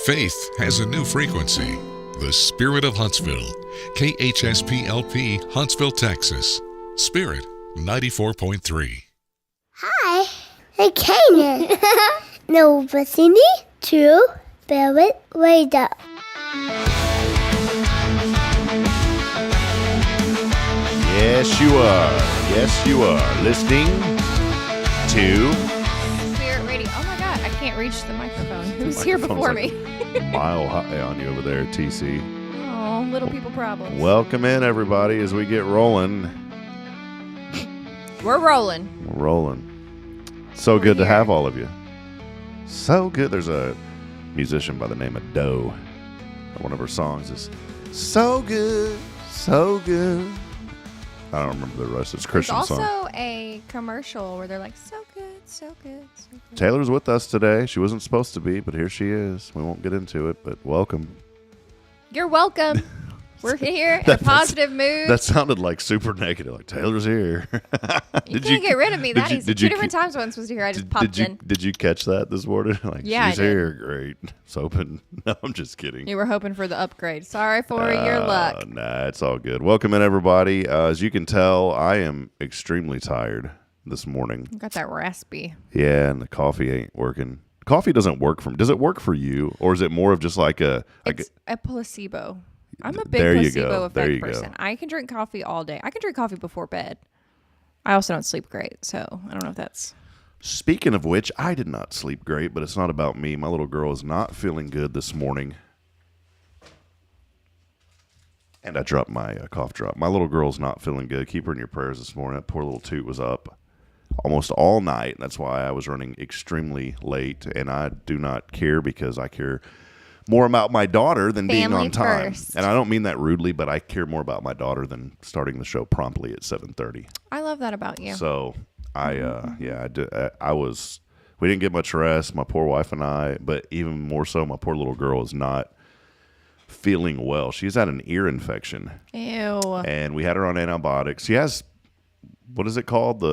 Faith has a new frequency. The Spirit of Huntsville. KHSPLP, Huntsville, Texas. Spirit 94.3. Hi, I'm Canaan. No listening to Spirit Radio. Yes, you are. Yes, you are. Listening to Spirit Radio. Oh my God, I can't reach the microphone. Who's here before me? Mile high on you over there, TC. Oh, little people problems. Welcome in, everybody, as we get rolling. We're rolling. We're rolling. So good to have all of you. So good. There's a musician by the name of Doe. One of her songs is so good, so good. I don't remember the rest. It's a Christian There's song. also a commercial where they're like, so good, so good, so good. Taylor's with us today. She wasn't supposed to be, but here she is. We won't get into it, but welcome. You're welcome. We're here in a positive mood. That sounded like super negative. Like, Taylor's here. You can't get rid of me that easy. Two different times I wasn't supposed to hear. I just popped in. Did you catch that this morning? Like, yeah, she's here. Great. It's open. No, I'm just kidding. You were hoping for the upgrade. Sorry for your luck. Nah, it's all good. Welcome in, everybody. As you can tell, I am extremely tired this morning. Got that raspy. Yeah, and the coffee ain't working. Coffee doesn't work for me. Does it work for you? Or is it more of just like It's a placebo. I'm a big There you placebo go. There effect you go. person. I can drink coffee all day. I can drink coffee before bed. I also don't sleep great, so I don't know if that's... Speaking of which, I did not sleep great, but it's not about me. My little girl is not feeling good this morning. And I dropped my cough drop. My little girl's not feeling good. Keep her in your prayers this morning. That poor little toot was up almost all night. That's why I was running extremely late, and I do not care because I care more about my daughter than being Family on time. first. And I don't mean that rudely, but I care more about my daughter than starting the show promptly at 7:30. I love that about you. So I did. We didn't get much rest, my poor wife and I, but even more so, my poor little girl is not feeling well. She's had an ear infection. Ew. And we had her on antibiotics. She has, what is it called?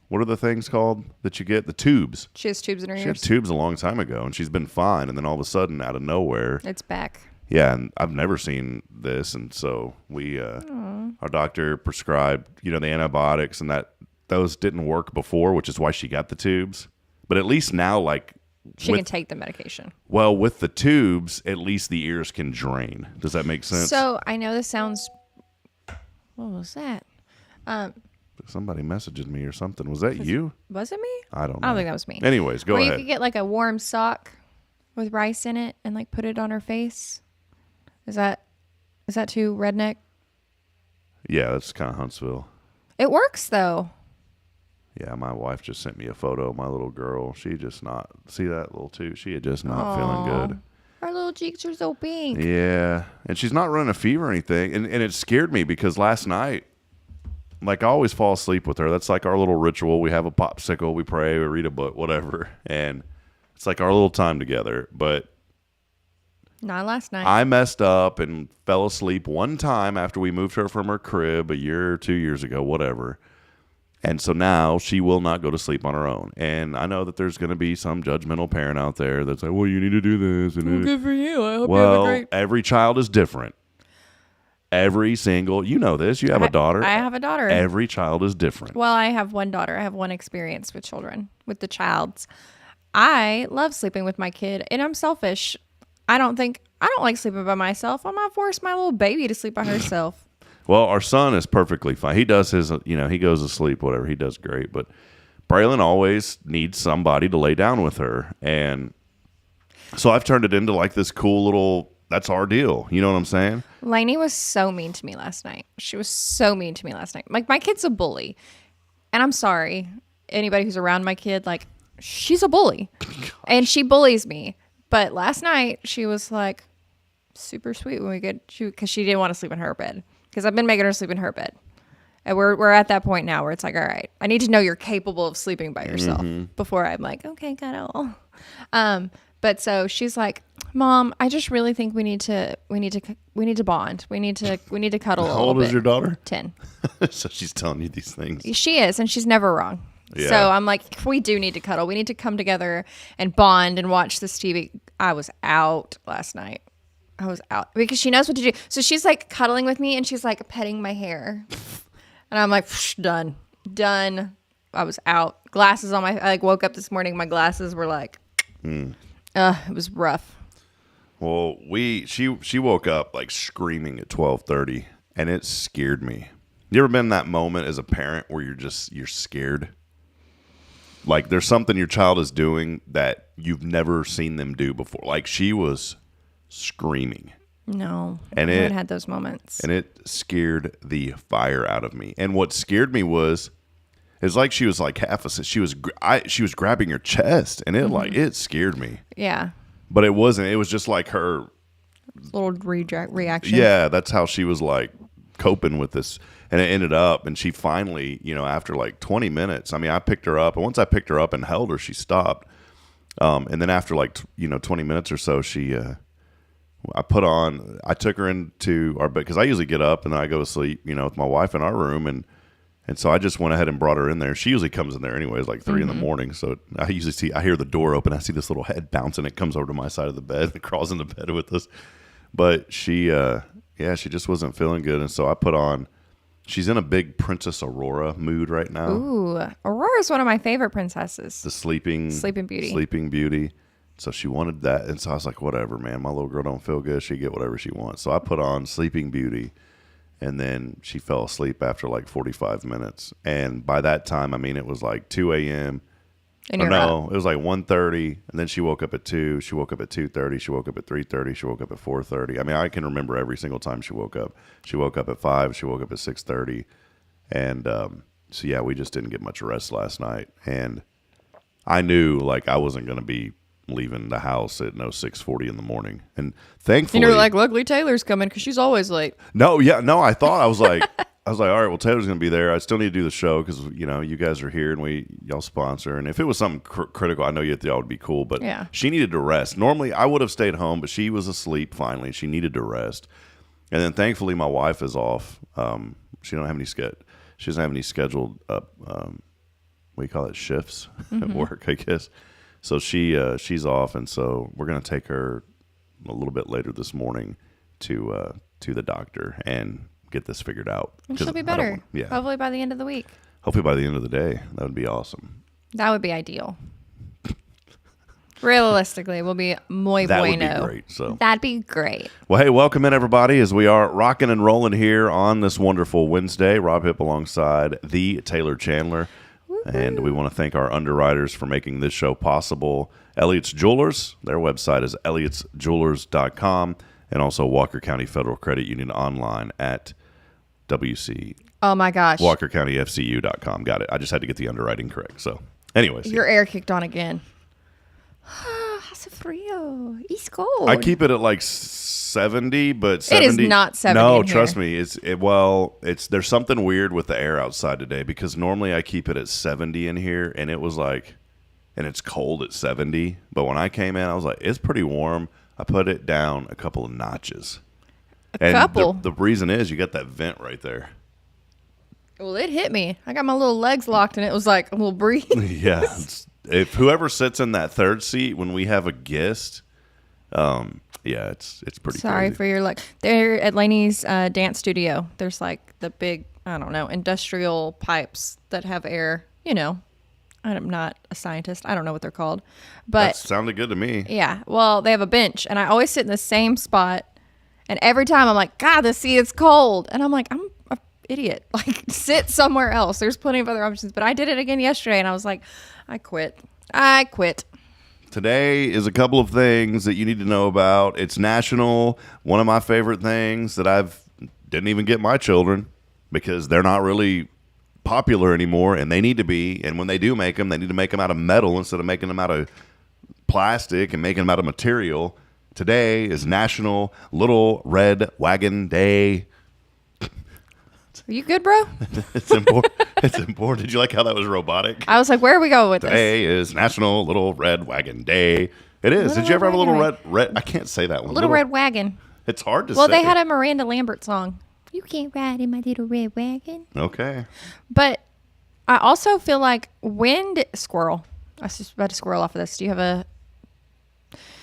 What are the things called that you get? The tubes. She has tubes in her She had ears. tubes a long time ago, and she's been fine. And then all of a sudden, out of nowhere, It's back. yeah, and I've never seen this. And so our doctor prescribed, the antibiotics, and those didn't work before, which is why she got the tubes. But at least now, She can take the medication. well, with the tubes, at least the ears can drain. Does that make sense? So I know this sounds... What was that? Somebody messaged me or something. Was that you? Was it me? I don't know. I don't think that was me. Anyways, go or ahead. you could get like a warm sock with rice in it and put it on her face. Is that too redneck? Yeah, that's kind of Huntsville. It works though. Yeah, my wife just sent me a photo of my little girl. She just not, see that little tooth? She had just not feeling good. Her little cheeks are so pink. Yeah, and she's not running a fever or anything. And it scared me because last night, I always fall asleep with her. That's like our little ritual. We have a popsicle, we pray, we read a book, whatever. And it's like our little time together. But Not last night. I messed up and fell asleep one time after we moved her from her crib a year or 2 years ago, whatever. And so now she will not go to sleep on her own. And I know that there's going to be some judgmental parent out there that's like, well, you need to do this. And Good for you. I hope you have a great... every child is different. Every single, you know this, you have a daughter. I have a daughter. Every child is different. Well, I have one daughter. I have one experience with children, with the childs. I love sleeping with my kid, and I'm selfish. I don't like sleeping by myself. I'm not force my little baby to sleep by herself. Well, our son is perfectly fine. He does his, he goes to sleep, whatever. He does great. But Braylon always needs somebody to lay down with her. And so I've turned it into this cool little, that's our deal. You know what I'm saying? Lainey was so mean to me last night. She was so mean to me last night. My kid's a bully. And I'm sorry, anybody who's around my kid, she's a bully. And she bullies me. But last night, she was super sweet when because she didn't want to sleep in her bed. Because I've been making her sleep in her bed. And we're at that point now where it's all right, I need to know you're capable of sleeping by yourself before I'm okay, cuddle. But so she's like, Mom, I just really think we need to bond. We need to cuddle a little bit. How old is your daughter? 10. So she's telling you these things. She is, and she's never wrong. Yeah. So I'm like, we do need to cuddle. We need to come together and bond and watch this TV. I was out last night. I was out because she knows what to do. So she's like cuddling with me and she's like petting my hair. And I'm like, done. I was out. Glasses on my, I like woke up this morning. My glasses were like, it was rough. Well, she woke up like screaming at 12:30 and it scared me. You ever been in that moment as a parent where you're scared? Like there's something your child is doing that you've never seen them do before. Like she was screaming. No, and I haven't had those moments. And it scared the fire out of me. And what scared me was, it's like she was like she was grabbing her chest, and it scared me. Yeah, but it wasn't. It was just like her little reaction. Yeah, that's how she was like coping with this. And it ended up, and she finally, after like 20 minutes, I picked her up, and once I picked her up and held her, she stopped. And then after like 20 minutes or so, I took her into our bed because I usually get up and then I go to sleep, with my wife in our room. And so I just went ahead and brought her in there. She usually comes in there anyways, like 3 in the morning. So I hear the door open. I see this little head bouncing. It comes over to my side of the bed and crawls into bed with us. But she just wasn't feeling good. And so she's in a big Princess Aurora mood right now. Ooh, Aurora's one of my favorite princesses. The Sleeping Beauty. Sleeping Beauty. So she wanted that. And so I was like, whatever, man. My little girl don't feel good. She get whatever she wants. So I put on Sleeping Beauty. And then she fell asleep after like 45 minutes. And by that time, it was like 2 a.m. And you're up. It was like 1:30. And then she woke up at 2. She woke up at 2:30. She woke up at 3:30. She woke up at 4:30. I can remember every single time she woke up. She woke up at 5. She woke up at 6:30. And so, yeah, we just didn't get much rest last night. And I knew like I wasn't going to be leaving the house at 6:40 in the morning. And thankfully, and you're like, luckily Taylor's coming because she's always late. I thought I was like, all right, well, Taylor's going to be there. I still need to do the show because, you guys are here and y'all sponsor. And if it was something critical, I know y'all would be cool, but yeah. She needed to rest. Normally I would have stayed home, but she was asleep finally. She needed to rest. And then thankfully my wife is off. She doesn't have any scheduled shifts at work, I guess. So she's off, and so we're going to take her a little bit later this morning to the doctor and get this figured out. And she'll be better. Yeah. Hopefully by the end of the week. Hopefully by the end of the day. That would be awesome. That would be ideal. Realistically, we'll be muy that bueno. That would be great. So that'd be great. Well, hey, welcome in everybody as we are rocking and rolling here on this wonderful Wednesday. Rob Hipp alongside the Taylor Chandler. And we want to thank our underwriters for making this show possible. Elliott's Jewelers, their website is elliotsjewelers.com, and also Walker County Federal Credit Union online at WC. Oh my gosh. WalkerCountyFCU.com. Got it. I just had to get the underwriting correct. So, anyways. Your air kicked on again. Hace frío. It's cold. I keep it at like 70, but 70. It is not 70. No, in trust here. me. There's something weird with the air outside today because normally I keep it at 70 in here, and it was like, and it's cold at 70. But when I came in, I was like, it's pretty warm. I put it down a couple of notches. The reason is you got that vent right there. Well, it hit me. I got my little legs locked, and it was like a little breeze. Yeah. If whoever sits in that third seat when we have a guest, yeah, it's pretty Sorry crazy. for your luck. They're at Laney's dance studio. There's like the big, I don't know, industrial pipes that have air. I'm not a scientist. I don't know what they're called. But that sounded good to me. Yeah. Well, they have a bench, and I always sit in the same spot. And every time I'm like, God, the sea is cold. And I'm like, I'm an idiot. Like, sit somewhere else. There's plenty of other options. But I did it again yesterday, and I was like, I quit. Today is a couple of things that you need to know about. It's national. One of my favorite things that didn't even get my children because they're not really popular anymore, and they need to be. And when they do make them, they need to make them out of metal instead of making them out of plastic and making them out of material. Today is National Little Red Wagon Day. Are you good, bro? It's important. It's important. Did you like how that was robotic? I was like, where are we going with Today is National Little Red Wagon Day. It is. Did you ever have a little red? I can't say that one. Little red wagon. It's hard to say. Well, they had a Miranda Lambert song. You can't ride in my little red wagon. Okay. But I also feel like squirrel. I was just about to squirrel off of this. Do you have a...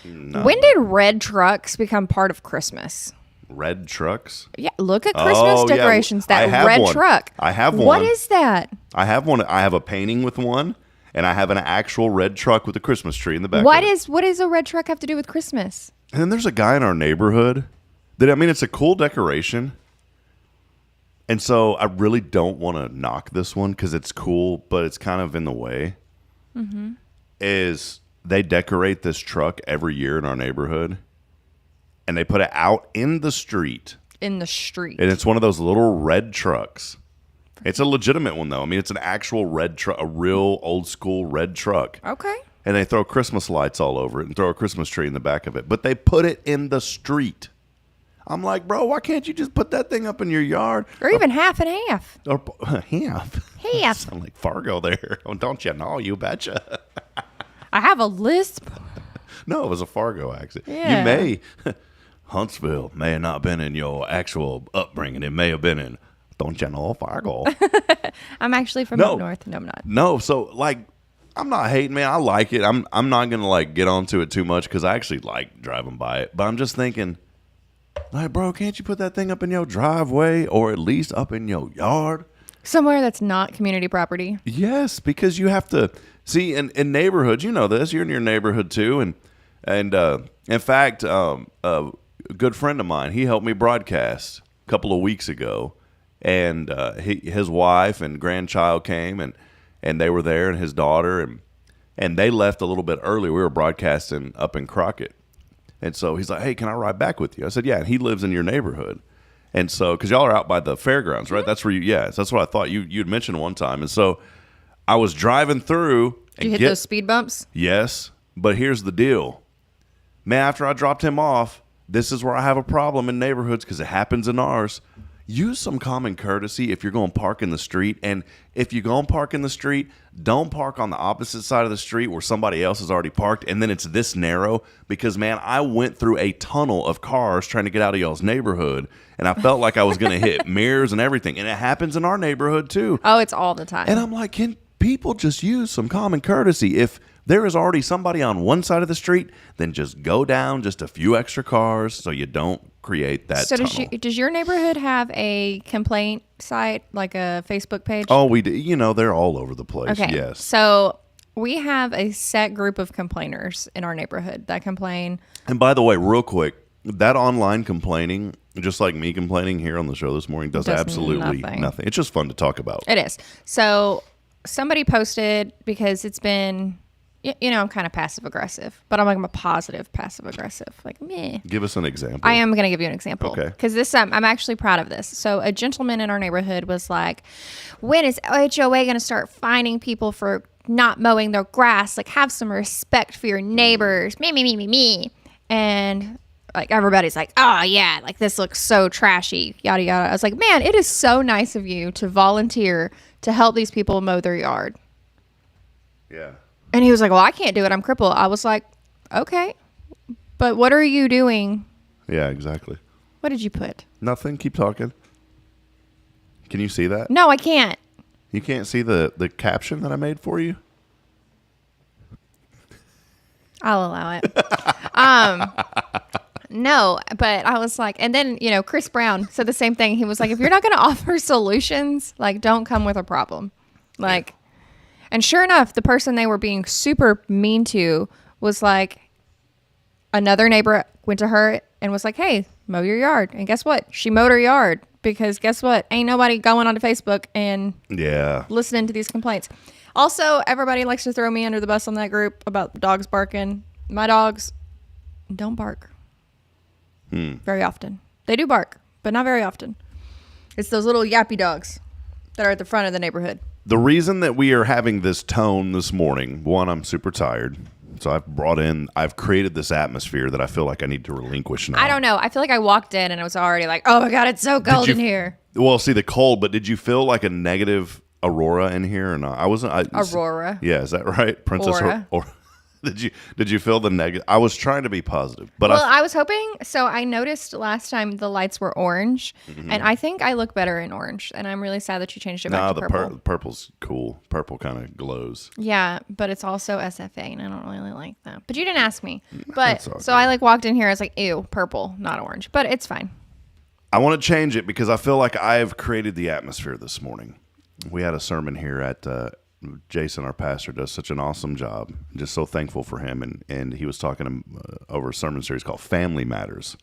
No. When did red trucks become part of Christmas? Red trucks? Yeah, look at Christmas decorations. I That have red one. truck. I have one. What is that? I have one. I have a painting with one, and I have an actual red truck with a Christmas tree in the back. What does a red truck have to do with Christmas? And then there's a guy in our neighborhood that, I mean, it's a cool decoration. And so I really don't want to knock this one because it's cool, but it's kind of in the way. Mm-hmm. Is they decorate this truck every year in our neighborhood, and they put it out in the street. In the street. And it's one of those little red trucks. It's a legitimate one, though. I mean, it's an actual red truck, a real old school red truck. Okay. And they throw Christmas lights all over it and throw a Christmas tree in the back of it. But they put it in the street. I'm like, bro, why can't you just put that thing up in your yard? Or even half and half. Or half. Half. Sound like Fargo there. Oh, don't you know? You betcha. I have a lisp. No, it was a Fargo accent. Yeah. You may. Huntsville may have not been in your actual upbringing. It may have been in, don't you know, Fargo. I'm actually from up north. No, I'm not. No, so like, I'm not hating, man. I like it. I'm not gonna like get onto it too much because I actually like driving by it. But I'm just thinking, like, bro, can't you put that thing up in your driveway or at least up in your yard? Somewhere that's not community property. Yes, because you have to see in neighborhoods. You know this. You're in your neighborhood too, and in fact, a good friend of mine, he helped me broadcast a couple of weeks ago, and his wife and grandchild came and they were there, and his daughter, and they left a little bit early. We were broadcasting up in Crockett, and so he's like, "Hey, can I ride back with you?" I said, "Yeah." And he lives in your neighborhood, and so because y'all are out by the fairgrounds, right? That's where you. Yeah, that's what I thought you'd mentioned one time, and so I was driving through. Did you hit those speed bumps? Yes, but here's the deal, man. After I dropped him off, this is where I have a problem in neighborhoods because it happens in ours. Use some common courtesy if you're going to park in the street. And if you're going to park in the street, don't park on the opposite side of the street where somebody else has already parked. And then it's this narrow because, man, I went through a tunnel of cars trying to get out of y'all's neighborhood. And I felt like I was going to hit mirrors and everything. And it happens in our neighborhood, too. Oh, it's all the time. And I'm like, can people just use some common courtesy? If there is already somebody on one side of the street, then just go down just a few extra cars so you don't create that tunnel. Does your neighborhood have a complaint site, like a Facebook page? Oh, we do. You know, they're all over the place. Okay. Yes. So we have a set group of complainers in our neighborhood that complain. And by the way, real quick, that online complaining, just like me complaining here on the show this morning, does absolutely nothing. It's just fun to talk about. It is. So somebody posted, because it's been, you know, I'm kind of passive aggressive, but I'm a positive passive aggressive. Like, meh. Give us an example. I am going to give you an example. Okay. Because this, I'm actually proud of this. So a gentleman in our neighborhood was like, when is HOA going to start fining people for not mowing their grass? Like, have some respect for your neighbors. Me. And like, everybody's like, oh yeah, like this looks so trashy, yada, yada. I was like, man, it is so nice of you to volunteer to help these people mow their yard. Yeah. And he was like, well, I can't do it. I'm crippled. I was like, okay, but what are you doing? Yeah, exactly. What did you put? Nothing. Keep talking. Can you see that? No, I can't. You can't see the caption that I made for you? I'll allow it. No, but I was like, and then, you know, Chris Brown said the same thing. He was like, if you're not going to offer solutions, like, don't come with a problem. Like, and sure enough, the person they were being super mean to was like, another neighbor went to her and was like, hey, mow your yard. And guess what? She mowed her yard because guess what? Ain't nobody going onto Facebook and listening to these complaints. Also, everybody likes to throw me under the bus on that group about the dogs barking. My dogs don't bark very often. They do bark, but not very often. It's those little yappy dogs that are at the front of the neighborhood. The reason that we are having this tone this morning, one, I'm super tired. So I've created this atmosphere that I feel like I need to relinquish now. I don't know. I feel like I walked in and it was already like, oh my God, it's so cold in here. Well, see the cold, but did you feel like a negative aurora in here or not? I wasn't. Aurora. Yeah, is that right? Princess Aura. Did you feel the negative? I was trying to be positive, but Well, I was hoping. So I noticed last time the lights were orange, and I think I look better in orange. And I'm really sad that you changed it back to purple. Purple's cool. Purple kind of glows. Yeah, but it's also SFA, and I don't really like that. But you didn't ask me. But all so I like walked in here. I was like, ew, purple, not orange. But it's fine. I want to change it because I feel like I have created the atmosphere this morning. We had a sermon here at Jason, our pastor, does such an awesome job. I'm just so thankful for him. And he was talking over a sermon series called Family Matters.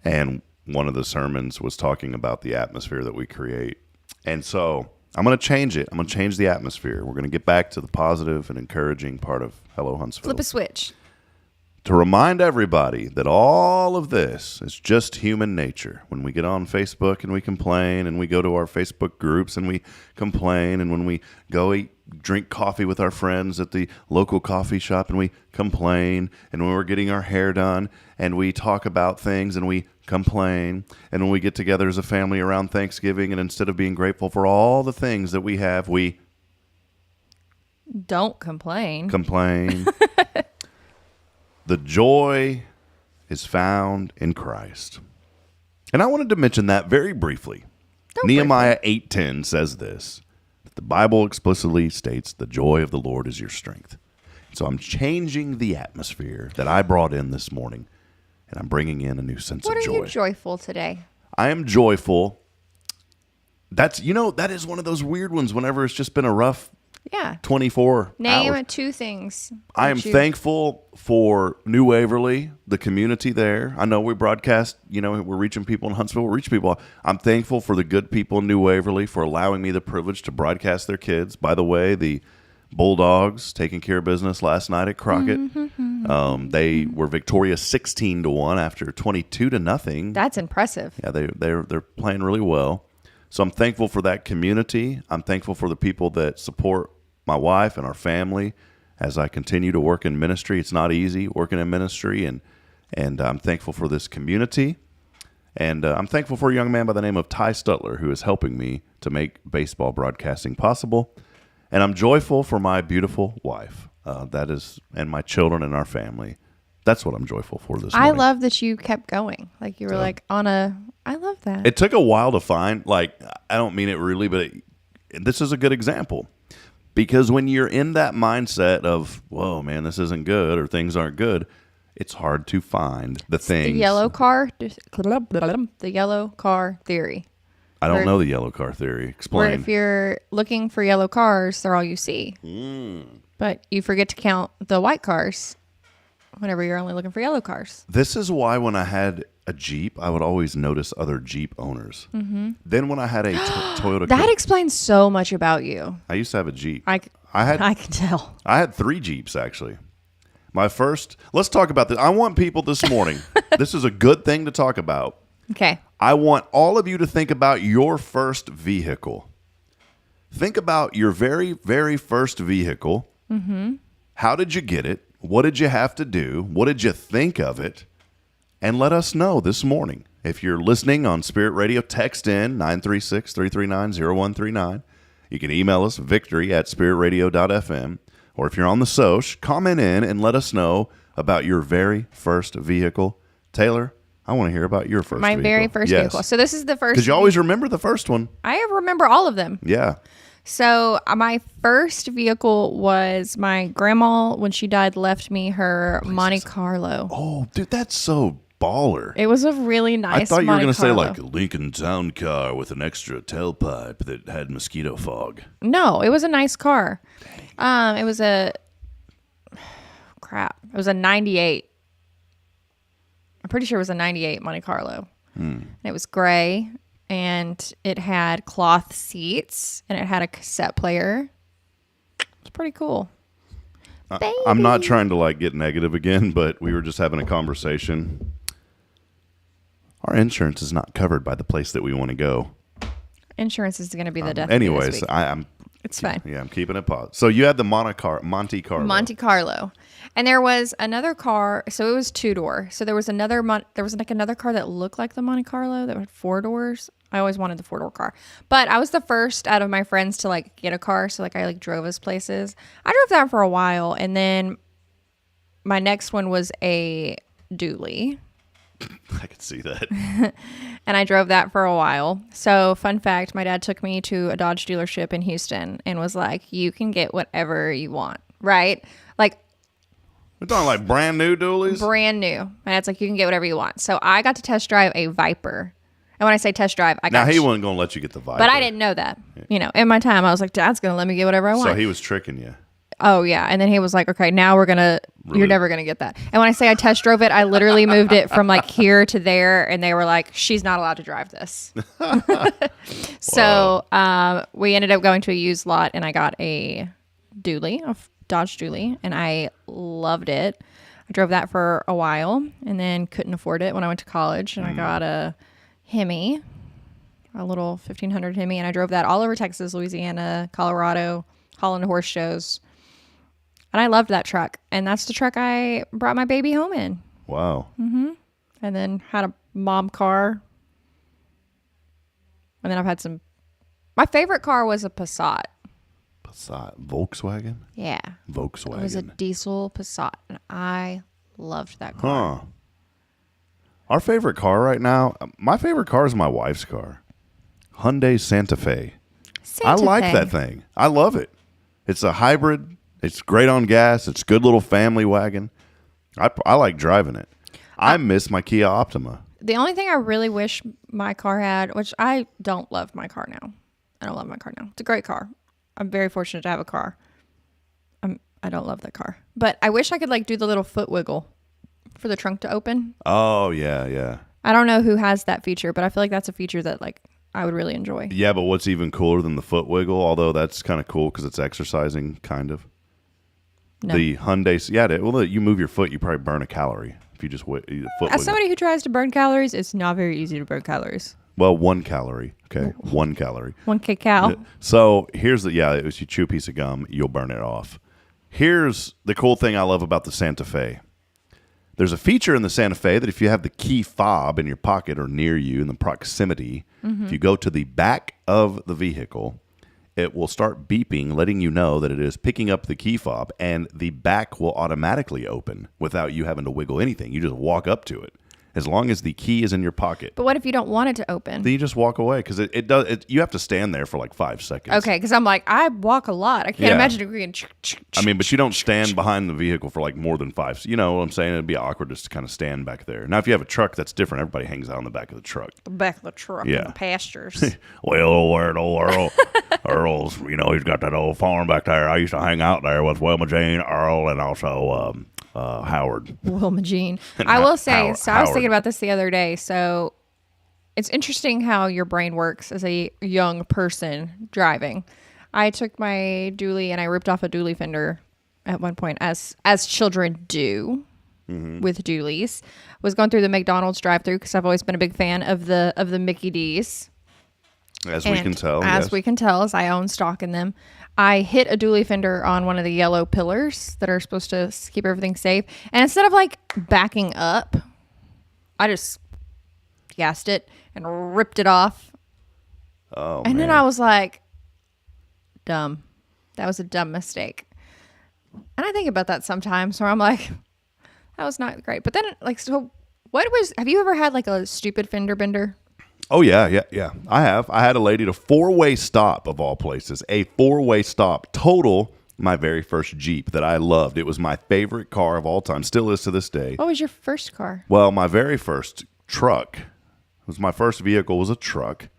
And one of the sermons was talking about the atmosphere that we create. And so I'm going to change it. I'm going to change the atmosphere. We're going to get back to the positive and encouraging part of Hello Huntsville. Flip a switch. To remind everybody that all of this is just human nature. When we get on Facebook and we complain, and we go to our Facebook groups and we complain, and when we go drink coffee with our friends at the local coffee shop and we complain, and when we're getting our hair done and we talk about things and we complain, and when we get together as a family around Thanksgiving and instead of being grateful for all the things that we have, we don't complain. The joy is found in Christ. And I wanted to mention that very briefly. Nehemiah 8:10 says this. The Bible explicitly states the joy of the Lord is your strength. So I'm changing the atmosphere that I brought in this morning, and I'm bringing in a new sense of joy. What are you joyful today? I am joyful. That is one of those weird ones whenever it's just been a rough 24 Name hours. 2 things. I am thankful for New Waverly, the community there. I know we broadcast, we're reaching people in Huntsville, we're reaching people. I'm thankful for the good people in New Waverly for allowing me the privilege to broadcast their kids. By the way, the Bulldogs taking care of business last night at Crockett. They were victorious 16-1 after 22-0. That's impressive. Yeah, they're playing really well. So I'm thankful for that community. I'm thankful for the people that support my wife and our family as I continue to work in ministry. It's not easy working in ministry, and I'm thankful for this community. And I'm thankful for a young man by the name of Ty Stutler who is helping me to make baseball broadcasting possible. And I'm joyful for my beautiful wife, and my children and our family. That's what I'm joyful for this morning. I love that you kept going. Like you were I love that. It took a while to find, I don't mean it really, but this is a good example. Because when you're in that mindset of, whoa, man, this isn't good or things aren't good, it's hard to find the things. The yellow car theory. I don't know the yellow car theory. Explain. Where if you're looking for yellow cars, they're all you see. But you forget to count the white cars whenever you're only looking for yellow cars. This is why when I had a Jeep, I would always notice other Jeep owners. Then when I had a Toyota... That explains so much about you. I used to have a Jeep. I can tell. I had 3 Jeeps, actually. My first... Let's talk about this. I want people this morning... This is a good thing to talk about. Okay. I want all of you to think about your first vehicle. Think about your very, very first vehicle. How did you get it? What did you have to do? What did you think of it? And let us know this morning. If you're listening on Spirit Radio, text in 936-339-0139. You can email us victory@spiritradio.fm. Or if you're on the Soch, comment in and let us know about your very first vehicle. Taylor, I want to hear about your first vehicle. My very first vehicle. So this is the first. Because you always remember the first one. I remember all of them. Yeah. So my first vehicle was my grandma, when she died, left me her Monte Carlo. Oh, dude, that's so baller. It was a really nice I thought you were going to say Carlo. like a Lincoln Town Car with an extra tailpipe that had mosquito fog. No, it was a nice car. It was a 98. I'm pretty sure it was a 98 Monte Carlo. And it was gray, and it had cloth seats, and it had a cassette player. It's pretty cool. I'm not trying to get negative again, but we were just having a conversation. Our insurance is not covered by the place that we want to go. Insurance is going to be the death. Anyways, it's fine. Yeah, I'm keeping it paused. So you had the Monte Carlo. Monte Carlo. And there was another car. So it was 2-door. So there was another car that looked like the Monte Carlo that had 4 doors. I always wanted the 4-door car. But I was the first out of my friends to get a car. So I drove us places. I drove that for a while. And then my next one was a dually. I could see that. And I drove that for a while. So, fun fact, my dad took me to a Dodge dealership in Houston and was like, you can get whatever you want, right? Like, We're talking like brand new dualies? brand new. My dad's like, you can get whatever you want. So, I got to test drive a Viper. And when I say test drive, I got Now, he wasn't going to let you get the Viper. but I didn't know that. You know, in my time, I was like, Dad's going to let me get whatever I want. So he was tricking you. Oh, yeah. And then he was like, okay, now you're never going to get that. And when I say I test drove it, I literally moved it from like here to there. And they were like, she's not allowed to drive this. So we ended up going to a used lot and I got a dually, a Dodge dually. And I loved it. I drove that for a while and then couldn't afford it when I went to college. And I got a Hemi, a little 1500 Hemi. And I drove that all over Texas, Louisiana, Colorado, hauling horse shows. And I loved that truck. And that's the truck I brought my baby home in. Wow. And then had a mom car. And then I've had some. My favorite car was a Passat. Passat. Volkswagen? Yeah. Volkswagen. It was a diesel Passat. And I loved that car. Huh. Our favorite car right now, my favorite car is my wife's car. Hyundai Santa Fe. I like that thing. I love it. It's a hybrid. It's great on gas. It's a good little family wagon. I like driving it. I miss my Kia Optima. The only thing I really wish my car had, which I don't love my car now. I don't love my car now. It's a great car. I'm very fortunate to have a car. I don't love that car. But I wish I could like do the little foot wiggle for the trunk to open. Oh, yeah, yeah. I don't know who has that feature, but I feel like that's a feature that like I would really enjoy. Yeah, but what's even cooler than the foot wiggle, although that's kind of cool because it's exercising, kind of. No. The Hyundai, yeah, well, you move your foot, you probably burn a calorie if you just foot As wiggle. somebody who tries to burn calories, it's not very easy to burn calories. Well, 1 calorie. Okay, 1 calorie. 1 kcal. So here's if you chew a piece of gum, you'll burn it off. Here's the cool thing I love about the Santa Fe. There's a feature in the Santa Fe that if you have the key fob in your pocket or near you in the proximity, if you go to the back of the vehicle, it will start beeping, letting you know that it is picking up the key fob, and the back will automatically open without you having to wiggle anything. You just walk up to it. As long as the key is in your pocket. But what if you don't want it to open? Then you just walk away because it does. You have to stand there for like 5 seconds. Okay, because I'm like, I walk a lot. I can't imagine it being. I mean, but you don't stand behind the vehicle for like more than 5. You know what I'm saying? It'd be awkward just to kind of stand back there. Now, if you have a truck, that's different. Everybody hangs out on the back of the truck. The back of the truck in the pastures. Well, where old Earl's, he's got that old farm back there. I used to hang out there with Wilma Jean, Earl, and also Howard. Wilma Jean. I will say, I was Howard. thinking about this the other day. So it's interesting how your brain works as a young person driving. I took my dually and I ripped off a dually fender at one point, as children do with dualies. Was going through the McDonald's drive-through because I've always been a big fan of the Mickey D's. As we can tell, as I own stock in them. I hit a dually fender on one of the yellow pillars that are supposed to keep everything safe. And instead of like backing up, I just gassed it and ripped it off. Oh, and man. then I was like, dumb. That was a dumb mistake. And I think about that sometimes where I'm like, that was not great. But then so have you ever had like a stupid fender bender? Oh, yeah. I have. I had a lady at a 4-way stop, of all places. A 4-way stop. Total, my very first Jeep that I loved. It was my favorite car of all time. Still is to this day. What was your first car? Well, my very first truck, my first vehicle was a truck.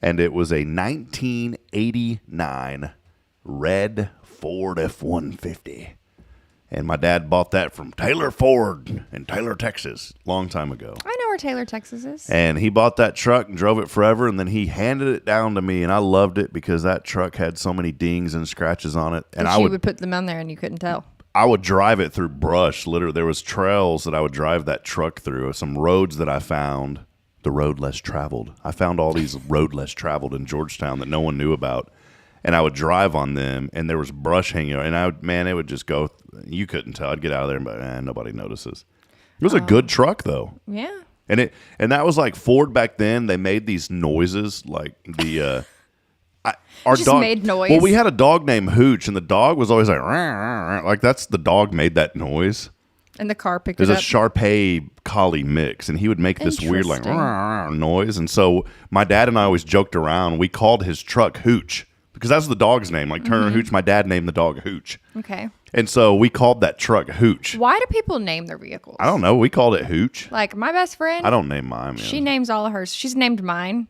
And it was a 1989 red Ford F-150. And my dad bought that from Taylor Ford in Taylor, Texas, long time ago. I know where Taylor, Texas is. And he bought that truck and drove it forever, and then he handed it down to me, and I loved it because that truck had so many dings and scratches on it. And you would put them on there and you couldn't tell. I would drive it through brush. Literally, there was trails that I would drive that truck through, some roads that I found, the road less traveled. I found all these road less traveled in Georgetown that no one knew about. And I would drive on them, and there was brush hanging out. And it would just go. You couldn't tell. I'd get out of there, but nobody notices. It was a good truck, though. Yeah. And that was like Ford back then. They made these noises, like the our just dog made noise. Well, we had a dog named Hooch, and the dog was always like, "Rah, rah, rah." Like that's the dog made that noise. And the car picked There's it a up. Shar-Pei collie mix, and he would make this weird like Interesting. noise. And so my dad and I always joked around. We called his truck Hooch because that's the dog's name. Like Turner Hooch, my dad named the dog Hooch. Okay. And so we called that truck Hooch. Why do people name their vehicles? I don't know. We called it Hooch. Like my best friend. I don't name mine. She names all of hers. She's named mine,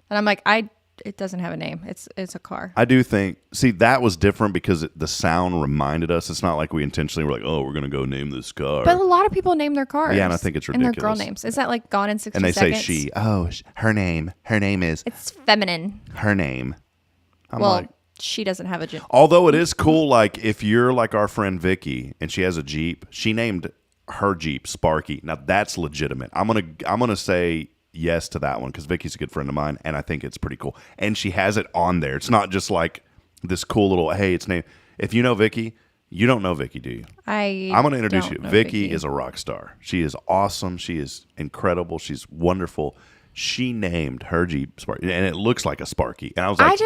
and I'm like, it doesn't have a name. It's a car. I do think, see, that was different because the sound reminded us. It's not like we intentionally were like, oh, we're going to go name this car. But a lot of people name their cars. Yeah, and I think it's And their ridiculous. girl names. Is that like Gone in 60 and they Seconds? say she. Oh, her name is It's feminine. her name. I'm Well, like, she doesn't have a gender. although it is cool, like if you're like our friend Vicky and she has a Jeep, she named her Jeep Sparky. Now that's legitimate. I'm gonna say yes to that one because Vicky's a good friend of mine, and I think it's pretty cool. And she has it on there. It's not just like this cool little hey, it's named. If you know Vicky, you don't know Vicky, do you? I'm gonna introduce you. don't know Vicky is a rock star. She is awesome. She is incredible. She's wonderful. She named her Jeep Sparky, and it looks like a Sparky. And I was like,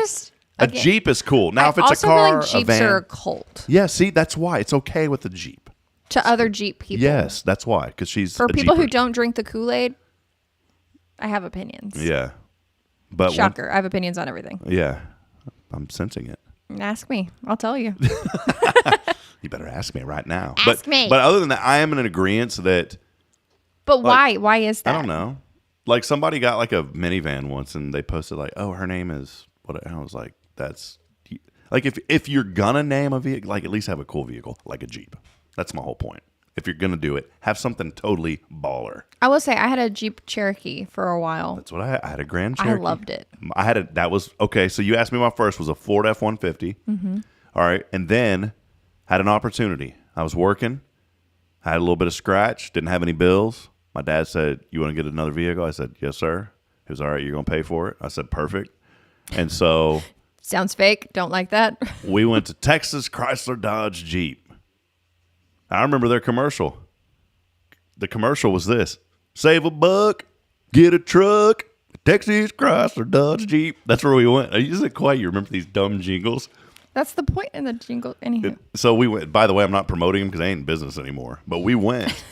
a Jeep is cool. Now, if it's also a car, feel like Jeeps a van, are a cult yeah. See, that's why it's okay with the Jeep. to other Jeep people. Yes, that's why because she's For a people who Jeeper. don't drink the Kool-Aid, I have opinions. Yeah, but Shocker. I have opinions on everything. yeah, I'm sensing it. Ask me. I'll tell you. You better ask me right now. Ask me. But other than that, I am in agreement that But why? Why is that? I don't know. Like somebody got like a minivan once, and they posted like, "Oh, her name is what?" And I was like, "That's like if you're gonna name a vehicle, like at least have a cool vehicle, like a Jeep." That's my whole point. If you're gonna do it, have something totally baller. I will say I had a Jeep Cherokee for a while. That's what I had a Grand Cherokee. I loved it. I had a that was okay. So you asked me, my first was a Ford F-150. Mm-hmm. All right, and then had an opportunity. I was working, had a little bit of scratch, didn't have any bills. My dad said, "You want to get another vehicle?" I said, "Yes, sir." He was all right. You're gonna pay for it. I said, "Perfect." And so Sounds fake. Don't like that. we went to Texas Chrysler Dodge Jeep. I remember their commercial. The commercial was this: save a buck, get a truck, Texas Chrysler Dodge Jeep. That's where we went. Isn't it quite? You remember these dumb jingles? That's the point in the jingle. Anywho. So we went. By the way, I'm not promoting them because they ain't in business anymore. But we went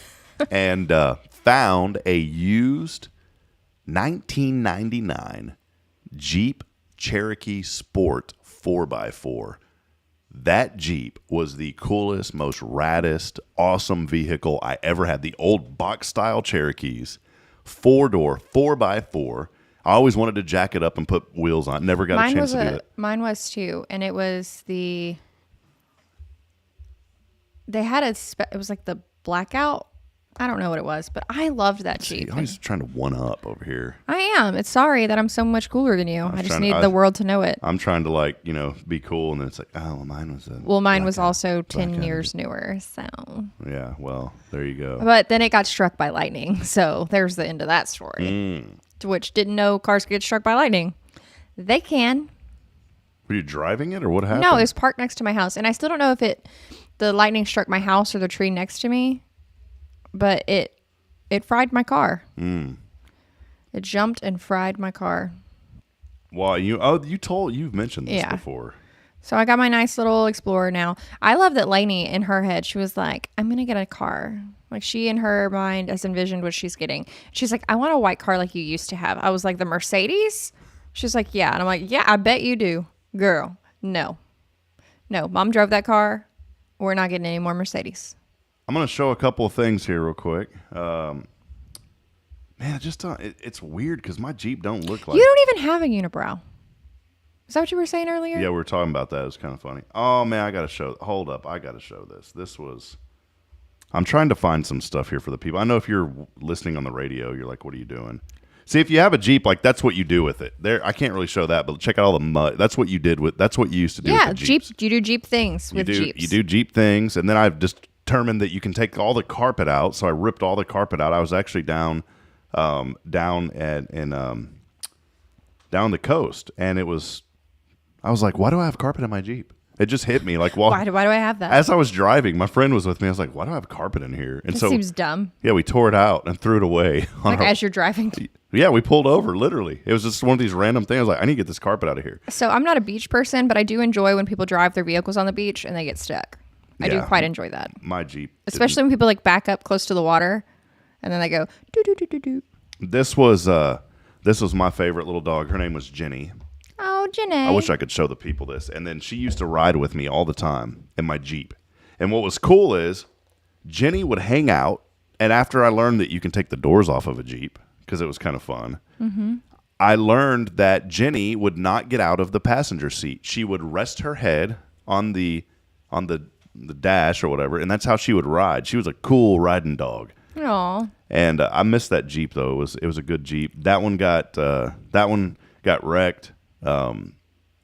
and found a used 1999 Jeep Cherokee Sport 4x4. That Jeep was the coolest, most raddest, awesome vehicle I ever had. The old box-style Cherokees, 4-door, 4x4. I always wanted to jack it up and put wheels on. Never got a chance to do it. Mine was too, and it was they had it was like the blackout. I don't know what it was, but I loved that Jeep. I'm always trying to one-up over here. I am. It's sorry that I'm so much cooler than you. I just need the world to know it. I'm trying to be cool, and then it's like, oh, well, mine was Mine was also 10 years newer, so. Yeah, well, there you go. But then it got struck by lightning, so there's the end of that story. Which didn't know cars could get struck by lightning. They can. Were you driving it, or what happened? No, it was parked next to my house, and I still don't know if the lightning struck my house or the tree next to me, but it fried my car. It jumped and fried my car. Well, you've mentioned this before. So I got my nice little Explorer now. I love that Lainey in her head, she was like, I'm going to get a car. Like she in her mind has envisioned what she's getting. She's like, I want a white car like you used to have. I was like, the Mercedes? She's like, yeah. And I'm like, yeah, I bet you do. Girl, no. No, Mom drove that car. We're not getting any more Mercedes. I'm going to show a couple of things here real quick. Man, it's weird because my Jeep don't look like... You don't even have a unibrow. Is that what you were saying earlier? Yeah, we were talking about that. It was kind of funny. Oh, man, I got to show... Hold up. I got to show this. This was... I'm trying to find some stuff here for the people. I know if you're listening on the radio, you're like, what are you doing? See, if you have a Jeep, like that's what you do with it. There, I can't really show that, but check out all the mud. That's what you did with... That's what you used to do with the Jeeps. You do Jeep things with Jeeps. You do Jeep things, and then I've determined that you can take all the carpet out, so I ripped all the carpet out. I was actually down the coast, and I was like, why do I have carpet in my Jeep? It just hit me like, why do I have that? As I was driving, my friend was with me. I was like, why do I have carpet in here? And It so seems dumb. yeah, we tore it out and threw it away. As you're driving. Yeah, we pulled over literally. It was just one of these random things. I was like, I need to get this carpet out of here. So I'm not a beach person, but I do enjoy when people drive their vehicles on the beach and they get stuck. I do quite enjoy that. My Jeep. Especially when people like back up close to the water and then they go doo doo doo doo doo. This was my favorite little dog. Her name was Jenny. Oh, Jenny. I wish I could show the people this. And then she used to ride with me all the time in my Jeep. And what was cool is Jenny would hang out. And after I learned that you can take the doors off of a Jeep, because it was kind of fun, I learned that Jenny would not get out of the passenger seat. She would rest her head on the dash or whatever, and that's how she would ride. She was a cool riding dog. Aw. And I missed that Jeep though. It was a good Jeep. That one got wrecked. I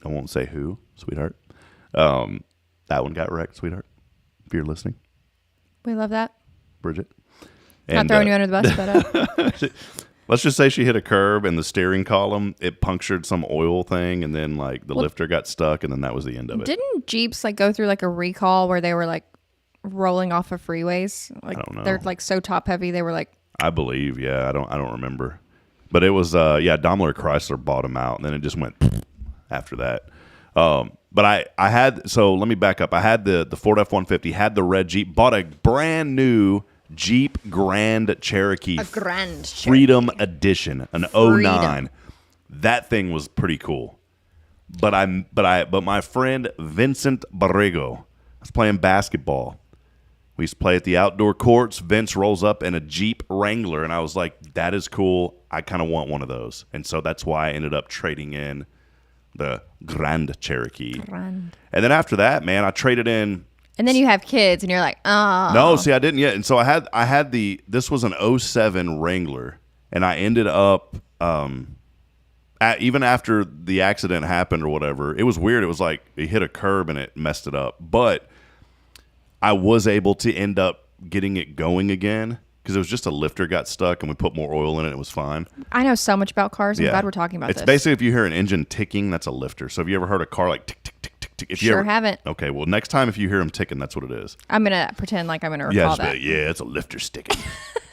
won't say who, sweetheart. That one got wrecked, sweetheart. If you're listening, We love that. Bridget. Not throwing you under the bus, but let's just say she hit a curb and the steering column, it punctured some oil thing, and then like the lifter got stuck, and then that was the end of it. didn't Jeeps like go through like a recall where they were like rolling off of freeways? Like I don't know. They're like so top heavy. They were like, I believe, yeah. I don't remember, but it was Daimler Chrysler bought them out, and then it just went after that. But I had, so let me back up. I had the Ford F-150, had the red Jeep, bought a brand new Jeep Grand Cherokee, a Grand Freedom Edition, an 09. That thing was pretty cool. But my friend Vincent Barrego was playing basketball. We used to play at the outdoor courts. Vince rolls up in a Jeep Wrangler, and I was like, that is cool. I kind of want one of those. And so that's why I ended up trading in the Grand Cherokee. And then after that, man, I traded in. And then you have kids, and you're like, oh. No, see, I didn't yet. And so I had this was an 07 Wrangler, and I ended up, even after the accident happened or whatever, it was weird. It was like it hit a curb and it messed it up. But I was able to end up getting it going again because it was just a lifter got stuck, and we put more oil in it. It was fine. I know so much about cars. I'm glad we're talking about this. It's basically if you hear an engine ticking, that's a lifter. So have you ever heard a car like tick, tick, tick, tick, tick? If you haven't. Okay, well, next time if you hear them ticking, that's what it is. I'm going to pretend like I'm going to recall that. Yeah, it's a lifter sticking.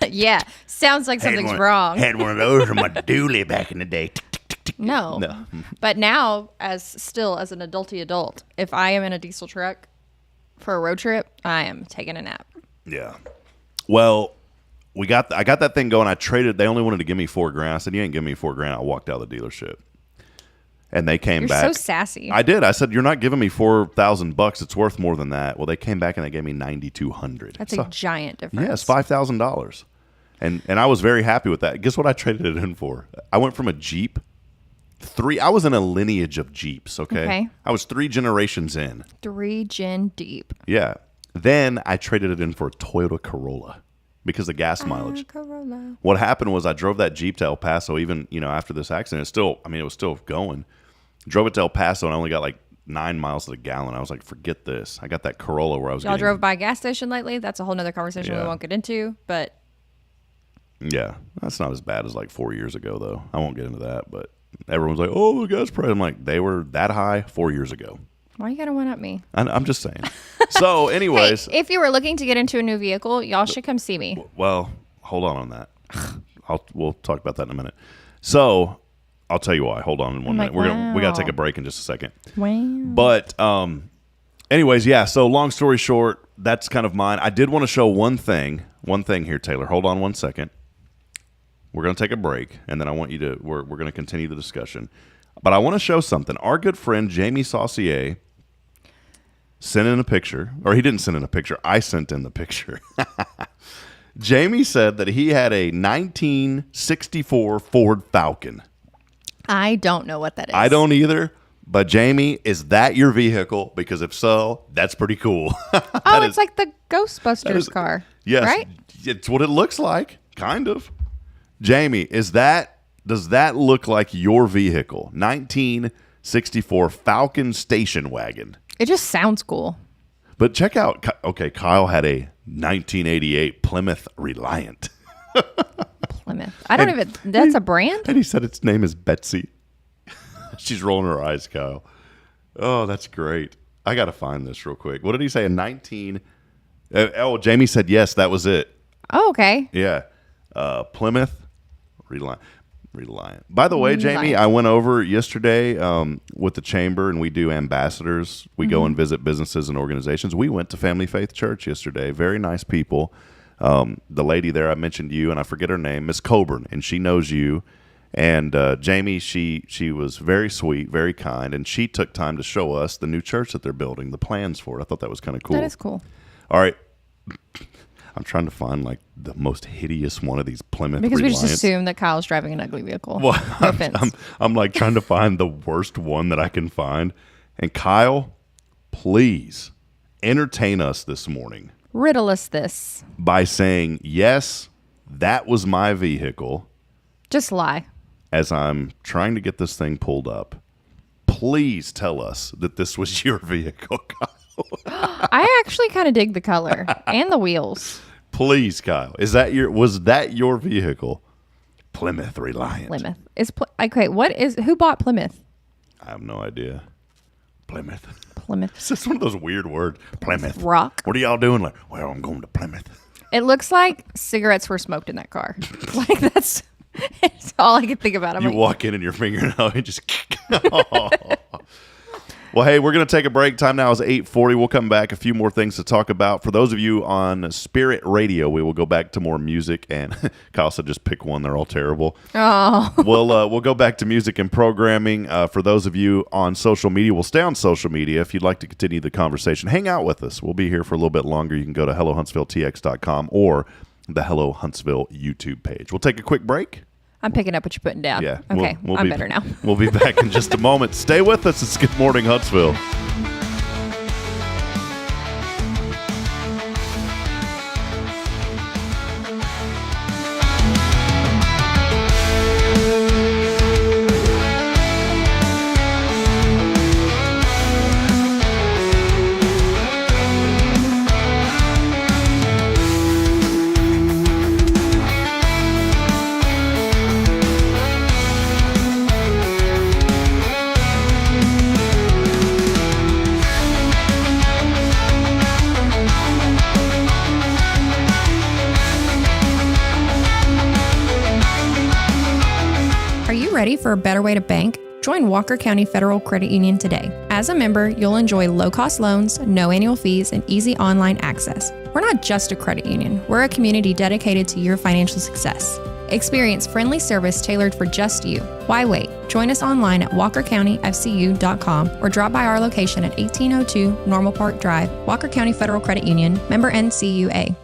Yeah, sounds like something's wrong. Had one of those in my dually back in the day. Tick, tick, tick, tick. No. But now, as an adult, if I am in a diesel truck for a road trip, I am taking a nap. Yeah. Well, I got that thing going. I traded. They only wanted to give me $4,000. I said, "You ain't giving me $4,000." I walked out of the dealership, and they came back. You're so sassy. I did. I said, "You're not giving me $4,000. It's worth more than that." Well, they came back and they gave me $9,200. That's a giant difference. Yes, $5,000, and I was very happy with that. Guess what I traded it in for? I went from a Jeep. I was in a lineage of Jeeps. Okay. I was 3 generations in. 3 gen deep. Yeah. Then I traded it in for a Toyota Corolla. Because of gas mileage. Corolla. What happened was I drove that Jeep to El Paso, even after this accident. It was still going. Drove it to El Paso, and I only got like 9 miles to the gallon. I was like, forget this. I got that Corolla where I was. Y'all drove by a gas station lately? That's a whole nother conversation we won't get into. But yeah, that's not as bad as like 4 years ago, though. I won't get into that. But everyone's like, "Oh, the gas price." I'm like, they were that high 4 years ago. Why you gotta one up me? I'm just saying. So, anyways, hey, if you were looking to get into a new vehicle, y'all should come see me. Well, hold on that. We'll talk about that in a minute. So, I'll tell you why. Hold on in 1 minute. We got to take a break in just a second. Wow. But, anyways, yeah. So, long story short, that's kind of mine. I did want to show one thing here, Taylor. Hold on 1 second. We're going to take a break, and then I want you to. We're going to continue the discussion. But I want to show something. Our good friend Jamie Saucier sent in a picture, or he didn't send in a picture. I sent in the picture. Jamie said that he had a 1964 Ford Falcon. I don't know what that is. I don't either. But Jamie, is that your vehicle? Because if so, that's pretty cool. It's like the Ghostbusters car. Yes, right? It's what it looks like, kind of. Jamie, does that look like your vehicle? 1964 Falcon station wagon. It just sounds cool. But check out, okay, Kyle had a 1988 Plymouth Reliant. Plymouth. That's a brand? And he said its name is Betsy. She's rolling her eyes, Kyle. Oh, that's great. I got to find this real quick. What did he say? Jamie said yes, that was it. Oh, okay. Yeah. Plymouth Reliant. Reliant. By the way, Jamie, I went over yesterday with the chamber, and we do ambassadors. We go and visit businesses and organizations. We went to Family Faith Church yesterday. Very nice people. The lady there, I mentioned you, and I forget her name, Miss Coburn, and she knows you. And Jamie, she was very sweet, very kind, and she took time to show us the new church that they're building, the plans for it. I thought that was kind of cool. That is cool. All right. I'm trying to find like the most hideous one of these Plymouth Because Reliance. we just assume that Kyle's driving an ugly vehicle. Well, No offense. I'm like trying to find the worst one that I can find. And Kyle, please entertain us this morning. Riddle us this. By saying, yes, that was my vehicle. Just lie. As I'm trying to get this thing pulled up, please tell us that this was your vehicle, Kyle. I actually kind of dig the color and the wheels. Please, Kyle. Was that your vehicle? Plymouth Reliant. Plymouth. Okay, who bought Plymouth? I have no idea. Plymouth. Plymouth. It's just one of those weird words. Plymouth. Rock. What are y'all doing? Like, well, I'm going to Plymouth. It looks like cigarettes were smoked in that car. Like that's all I can think about. I'm You like, walk in and your fingernail and just. Well, hey, we're going to take a break. Time now is 8:40. We'll come back. A few more things to talk about. For those of you on Spirit Radio, we will go back to more music. And Kyle said just pick one. They're all terrible. Oh. We'll go back to music and programming. For those of you on social media, we'll stay on social media. If you'd like to continue the conversation, hang out with us. We'll be here for a little bit longer. You can go to HelloHuntsvilleTX.com or the Hello Huntsville YouTube page. We'll take a quick break. I'm picking up what you're putting down. Yeah. Okay. I'm better now. We'll be back in just a moment. Stay with us. It's Good Morning Huntsville. Ready for a better way to bank? Join Walker County Federal Credit Union today. As a member, you'll enjoy low-cost loans, no annual fees, and easy online access. We're not just a credit union. We're a community dedicated to your financial success. Experience friendly service tailored for just you. Why wait? Join us online at walkercountyfcu.com or drop by our location at 1802 Normal Park Drive, Walker County Federal Credit Union, member NCUA.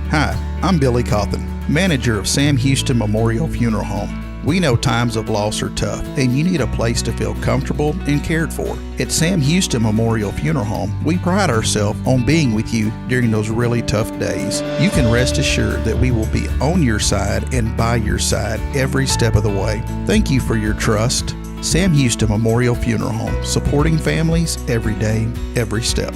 Hi, I'm Billy Cawthon, manager of Sam Houston Memorial Funeral Home. We know times of loss are tough, and you need a place to feel comfortable and cared for. At Sam Houston Memorial Funeral Home, we pride ourselves on being with you during those really tough days. You can rest assured that we will be on your side and by your side every step of the way. Thank you for your trust. Sam Houston Memorial Funeral Home, supporting families every day, every step.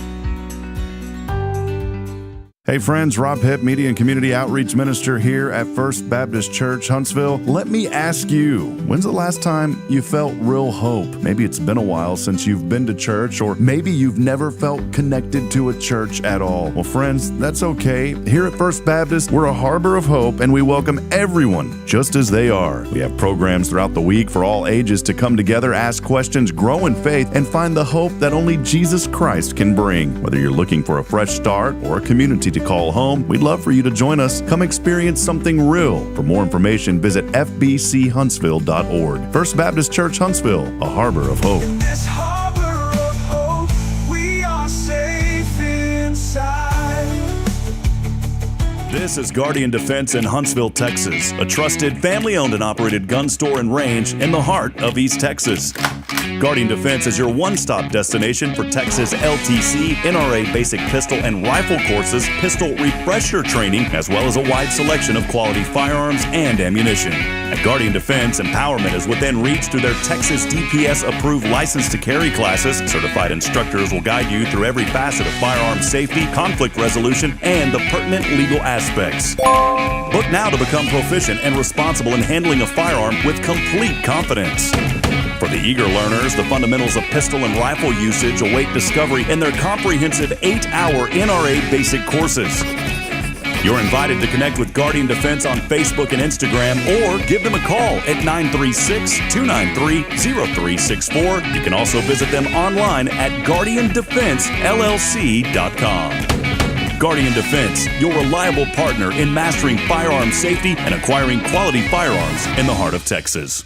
Hey friends, Rob Hipp, Media and Community Outreach Minister here at First Baptist Church, Huntsville. Let me ask you, when's the last time you felt real hope? Maybe it's been a while since you've been to church, or maybe you've never felt connected to a church at all. Well, friends, that's okay. Here at First Baptist, we're a harbor of hope, and we welcome everyone just as they are. We have programs throughout the week for all ages to come together, ask questions, grow in faith, and find the hope that only Jesus Christ can bring. Whether you're looking for a fresh start or a community to call home, we'd love for you to join us. Come experience something real. For more information, visit fbchuntsville.org. First Baptist Church, Huntsville, a harbor of hope. In this harbor of hope, we are safe inside. This is Guardian Defense in Huntsville, Texas, a trusted, family-owned and operated gun store and range in the heart of East Texas. Guardian Defense is your one-stop destination for Texas LTC, NRA basic pistol and rifle courses, pistol refresher training, as well as a wide selection of quality firearms and ammunition. At Guardian Defense, empowerment is within reach through their Texas DPS-approved license to carry classes. Certified instructors will guide you through every facet of firearm safety, conflict resolution, and the pertinent legal aspects. Book now to become proficient and responsible in handling a firearm with complete confidence. For the eager learners, the fundamentals of pistol and rifle usage await discovery in their comprehensive 8-hour NRA basic courses. You're invited to connect with Guardian Defense on Facebook and Instagram, or give them a call at 936-293-0364. You can also visit them online at guardiandefensellc.com. Guardian Defense, your reliable partner in mastering firearm safety and acquiring quality firearms in the heart of Texas.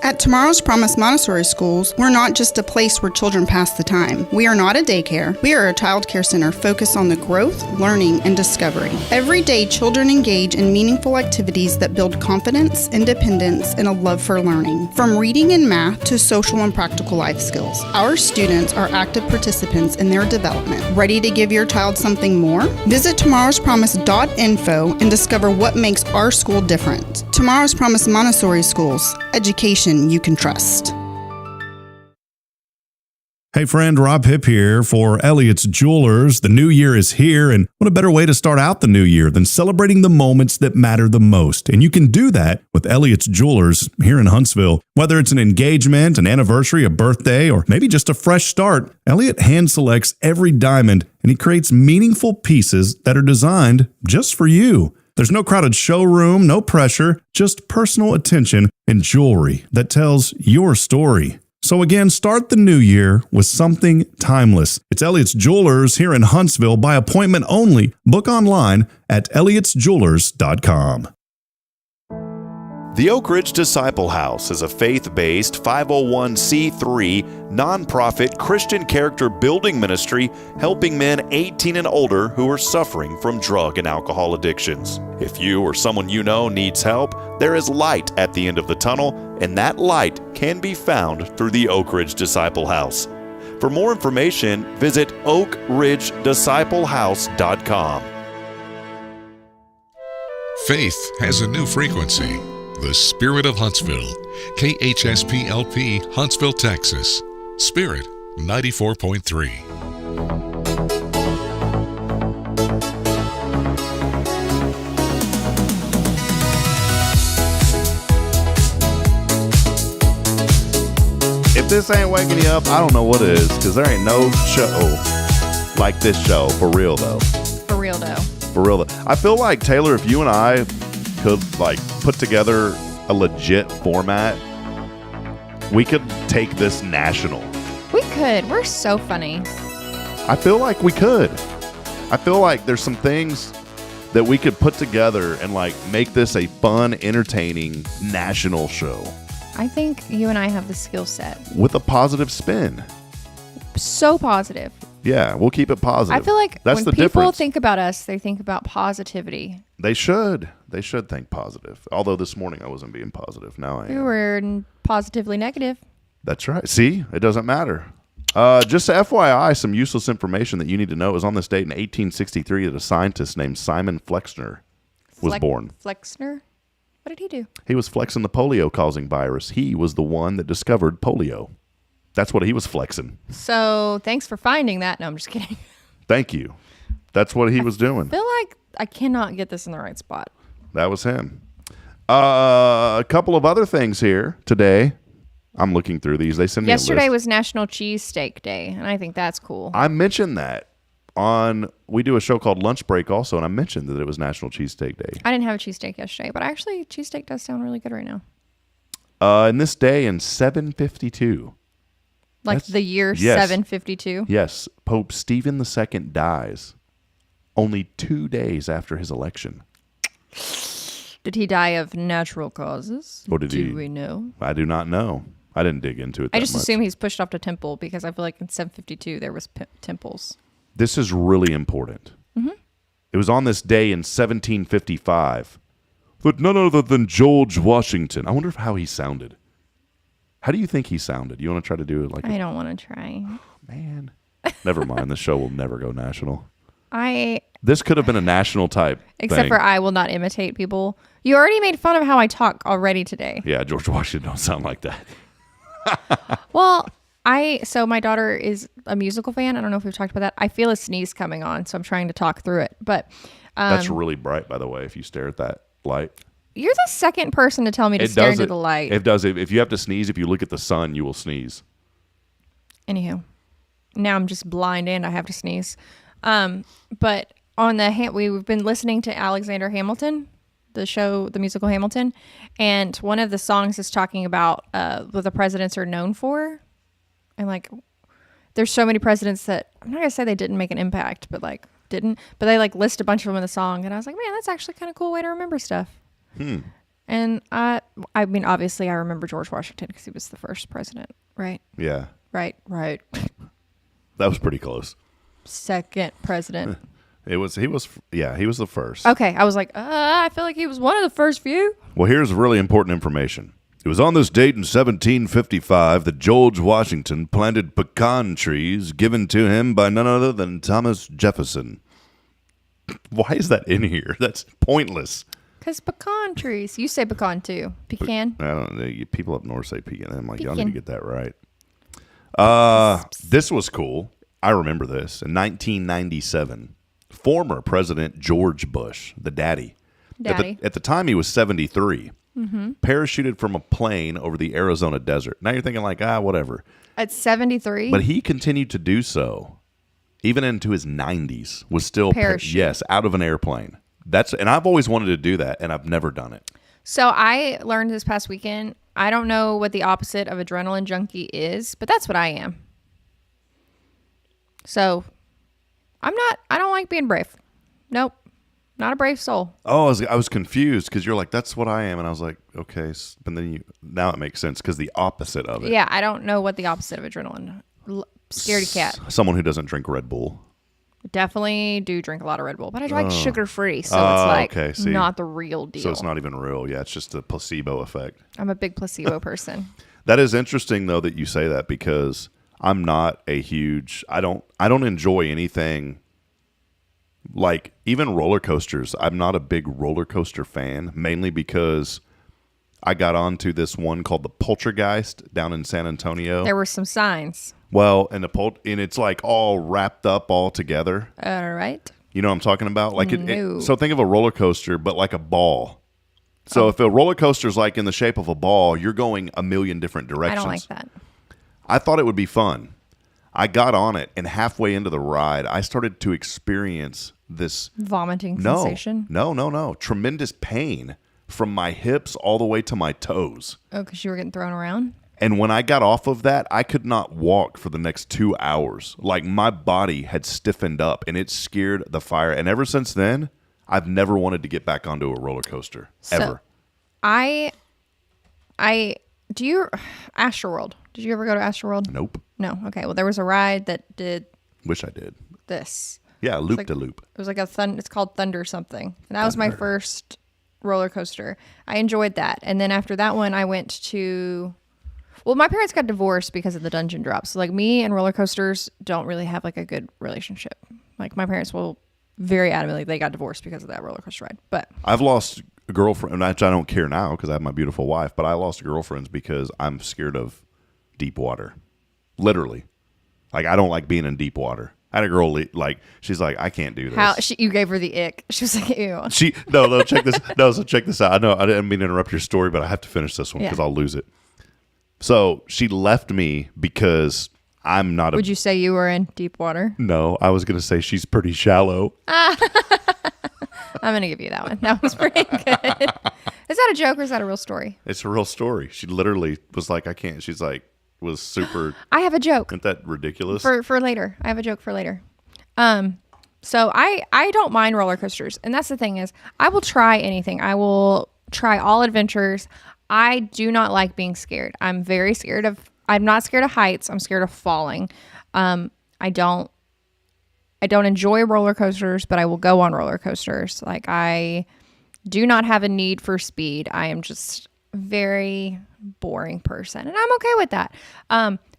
At Tomorrow's Promise Montessori Schools, we're not just a place where children pass the time. We are not a daycare. We are a child care center focused on the growth, learning, and discovery. Every day, children engage in meaningful activities that build confidence, independence, and a love for learning. From reading and math to social and practical life skills, our students are active participants in their development. Ready to give your child something more? Visit tomorrowspromise.info and discover what makes our school different. Tomorrow's Promise Montessori Schools. Education you can trust. Hey friend, Rob Hipp here for Elliott's Jewelers. The new year is here, and what a better way to start out the new year than celebrating the moments that matter the most. And you can do that with Elliott's Jewelers here in Huntsville. Whether it's an engagement, an anniversary, a birthday, or maybe just a fresh start, Elliott hand selects every diamond, and he creates meaningful pieces that are designed just for you. There's no crowded showroom, no pressure, just personal attention and jewelry that tells your story. So again, start the new year with something timeless. It's Elliott's Jewelers here in Huntsville by appointment only. Book online at elliotsjewelers.com. The Oak Ridge Disciple House is a faith-based 501c3 nonprofit Christian character building ministry helping men 18 and older who are suffering from drug and alcohol addictions. If you or someone you know needs help, there is light at the end of the tunnel, and that light can be found through the Oak Ridge Disciple House. For more information, visit oakridgedisciplehouse.com. Faith has a new frequency. The Spirit of Huntsville, KHSPLP, Huntsville, Texas. Spirit 94.3. If this ain't waking you up, I don't know what is, because there ain't no show like this show. For real, though. For real, though. For real, though. I feel like, Taylor, if you and I could put together a legit format, we could take this national. We could. We're so funny. I feel like we could. I feel like there's some things that we could put together and make this a fun, entertaining national show. I think you and I have the skill set. With a positive spin. So positive. Yeah, we'll keep it positive. I feel like that's when the people difference. think about us, they think about positivity. They should. They should think positive. Although this morning I wasn't being positive. Now I am. We were positively negative. That's right. See, it doesn't matter. Just FYI, some useless information that you need to know is on this date in 1863 that a scientist named Simon Flexner was born. Flexner? What did he do? He was flexing the polio-causing virus. He was the one that discovered polio. That's what he was flexing. So thanks for finding that. No, I'm just kidding. Thank you. That's what he was doing. I feel like I cannot get this in the right spot. That was him. A couple of other things here today. I'm looking through these. They sent me Yesterday a list. was National Cheesesteak Day, and I think that's cool. I mentioned that we do a show called Lunch Break also, and I mentioned that it was National Cheesesteak Day. I didn't have a cheesesteak yesterday, but actually cheesesteak does sound really good right now. And this day in 752. The year yes. 752? Yes. Pope Stephen II dies only 2 days after his election. Did he die of natural causes? Or did Do we know? I do not know. I didn't dig into it that I just much. assume he's pushed off to temple because I feel like in 752 there was temples. This is really important. Mm-hmm. It was on this day in 1755 that none other than George Washington. I wonder how he sounded. How do you think he sounded? You want to try to do it I don't want to try. Man. Never mind. The show will never go national. I This could have been a national type Except thing. for I will not imitate people. You already made fun of how I talk already today. Yeah, George Washington don't sound like that. Well, so my daughter is a musical fan. I don't know if we've talked about that. I feel a sneeze coming on, so I'm trying to talk through it. But That's really bright, by the way, if you stare at that light. You're the second person to tell me to stare into the light. It does. If you have to sneeze, if you look at the sun, you will sneeze. Anywho, now I'm just blind and I have to sneeze. But on we've been listening to Alexander Hamilton, the musical Hamilton, and one of the songs is talking about what the presidents are known for, and like there's so many presidents that I'm not gonna say they didn't make an impact, but like didn't, but they like list a bunch of them in the song, and I was like, man, that's actually kind of cool way to remember stuff. And I mean, obviously, I remember George Washington because he was the first president, right? Yeah. Right. That was pretty close. Second president. He was the first. Okay, I was like, I feel like he was one of the first few. Well, here's really important information. It was on this date in 1755 that George Washington planted pecan trees given to him by none other than Thomas Jefferson. Why is that in here? That's pointless. Because pecan trees. You say pecan too. Pecan. I don't know. People up north say pecan. I'm like, y'all Pecan. need to get that right. This was cool. I remember this. In 1997, former President George Bush, the daddy. At the time, he was 73. Parachuted from a plane over the Arizona desert. Now you're thinking like, whatever. At 73? But he continued to do so. Even into his 90s. Was still Parachute. out of an airplane. And I've always wanted to do that, and I've never done it. So I learned this past weekend, I don't know what the opposite of adrenaline junkie is, but that's what I am. So I don't like being brave. Nope. Not a brave soul. Oh, I was confused because you're like, that's what I am. And I was like, okay. But then now it makes sense because the opposite of it. Yeah, I don't know what the opposite of adrenaline. Scaredy cat. Someone who doesn't drink Red Bull. Definitely do drink a lot of Red Bull, but I like sugar-free, so it's like not the real deal. So it's not even real. Yeah, it's just a placebo effect. I'm a big placebo person. That is interesting, though, that you say that because I'm not a huge. I don't enjoy anything like even roller coasters. I'm not a big roller coaster fan, mainly because I got onto this one called the Poltergeist down in San Antonio. There were some signs. Well, and it's like all wrapped up all together. All right. You know what I'm talking about? Like No. So think of a roller coaster, but like a ball. So if a roller coaster is like in the shape of a ball, you're going a million different directions. I don't like that. I thought it would be fun. I got on it, and halfway into the ride, I started to experience this vomiting sensation. No. Tremendous pain from my hips all the way to my toes. Oh, because you were getting thrown around? And when I got off of that, I could not walk for the next 2 hours. Like my body had stiffened up and it scared the fire. And ever since then, I've never wanted to get back onto a roller coaster ever. So Astroworld. Did you ever go to Astroworld? Nope. No. Okay. Well, there was a ride that did. Wish I did. This. Yeah, loop de loop. It was like it's called Thunder something. And that was my first roller coaster. I enjoyed that. And then after that one, I went to. Well, my parents got divorced because of the dungeon drops. So like me and roller coasters don't really have like a good relationship. Like my parents will very adamantly, they got divorced because of that roller coaster ride. But I've lost a girlfriend, which I don't care now because I have my beautiful wife, but I lost girlfriends because I'm scared of deep water. Literally. Like I don't like being in deep water. I had a girl she's like, I can't do this. You gave her the ick. She was like, ew. No, check this. No, so check this out. I know I didn't mean to interrupt your story, but I have to finish this one because I'll lose it. So she left me because I'm not Would you say you were in deep water? No, I was going to say she's pretty shallow. I'm going to give you that one. That was pretty good. Is that a joke or is that a real story? It's a real story. She literally was like, I can't. She's like, was super. I have a joke. Isn't that ridiculous? For later. I have a joke for later. So I don't mind roller coasters. And that's the thing is, I will try anything. I will try all adventures. I do not like being scared. I'm not scared of heights. I'm scared of falling. I don't enjoy roller coasters, but I will go on roller coasters. Like I do not have a need for speed. I am just a very boring person and I'm okay with that.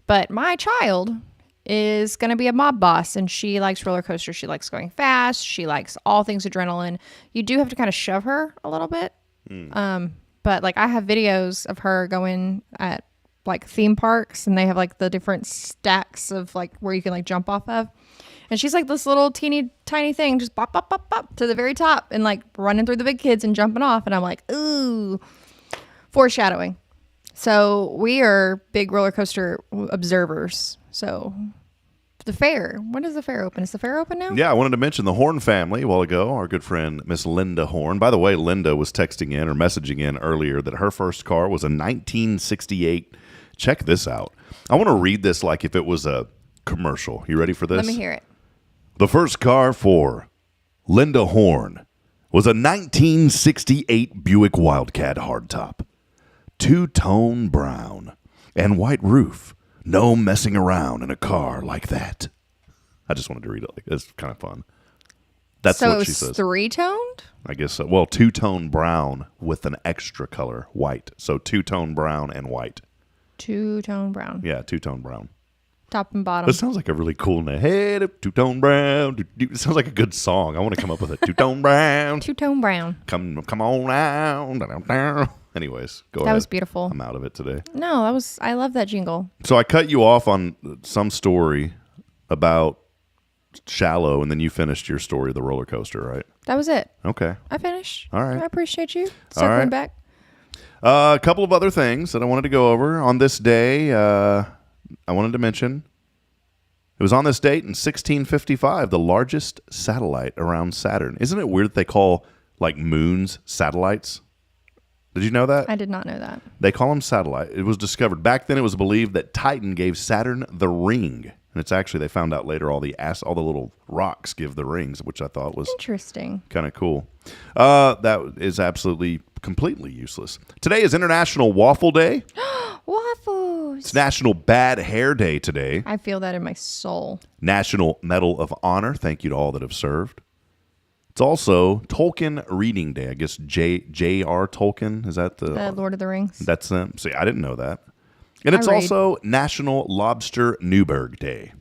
But my child is going to be a mob boss and she likes roller coasters. She likes going fast. She likes all things adrenaline. You do have to kind of shove her a little bit. But like I have videos of her going at like theme parks and they have like the different stacks of like where you can like jump off of. And she's like this little teeny tiny thing, just bop, bop, bop, bop to the very top and like running through the big kids and jumping off. And I'm like, ooh, foreshadowing. So we are big roller coaster observers. So the fair, when does the fair open? Is the fair open now? Yeah, I wanted to mention the Horn family a while ago. Our good friend, Miss Linda Horn. By the way, Linda was texting in or messaging in earlier that her first car was a 1968. Check this out. I want to read this like if it was a commercial. You ready for this? Let me hear it. The first car for Linda Horn was a 1968 Buick Wildcat hardtop. Two-tone brown and white roof. No messing around in a car like that. I just wanted to read it. It's kind of fun. That's so what she says. So it was 3-toned? I guess so. Well, two-tone brown with an extra color, white. So two-tone brown and white. Two-tone brown. Yeah, two-tone brown. Top and bottom. It sounds like a really cool name. Hey, two-tone brown. It sounds like a good song. I want to come up with it. Two-tone brown. Two-tone brown. Come on down. Anyways, go ahead. That was beautiful. I'm out of it today. No, I love that jingle. So I cut you off on some story about Shallow, and then you finished your story of the roller coaster, right? That was it. Okay. I finished. All right. I appreciate you circling right. back. A couple of other things that I wanted to go over on this day. I wanted to mention it was on this date in 1655, the largest satellite around Saturn. Isn't it weird that they call like moons satellites? Did you know that? I did not know that. They call them satellite. It was discovered. Back then it was believed that Titan gave Saturn the ring. And it's actually, they found out later, all the little rocks give the rings, which I thought was interesting. Kind of cool. That is absolutely, completely useless. Today is International Waffle Day. Waffles. It's National Bad Hair Day today. I feel that in my soul. National Medal of Honor. Thank you to all that have served. It's also Tolkien Reading Day. I guess J.R. Tolkien, is that the Lord of the Rings? That's them. See, I didn't know that. And it's also National Lobster Newburg Day.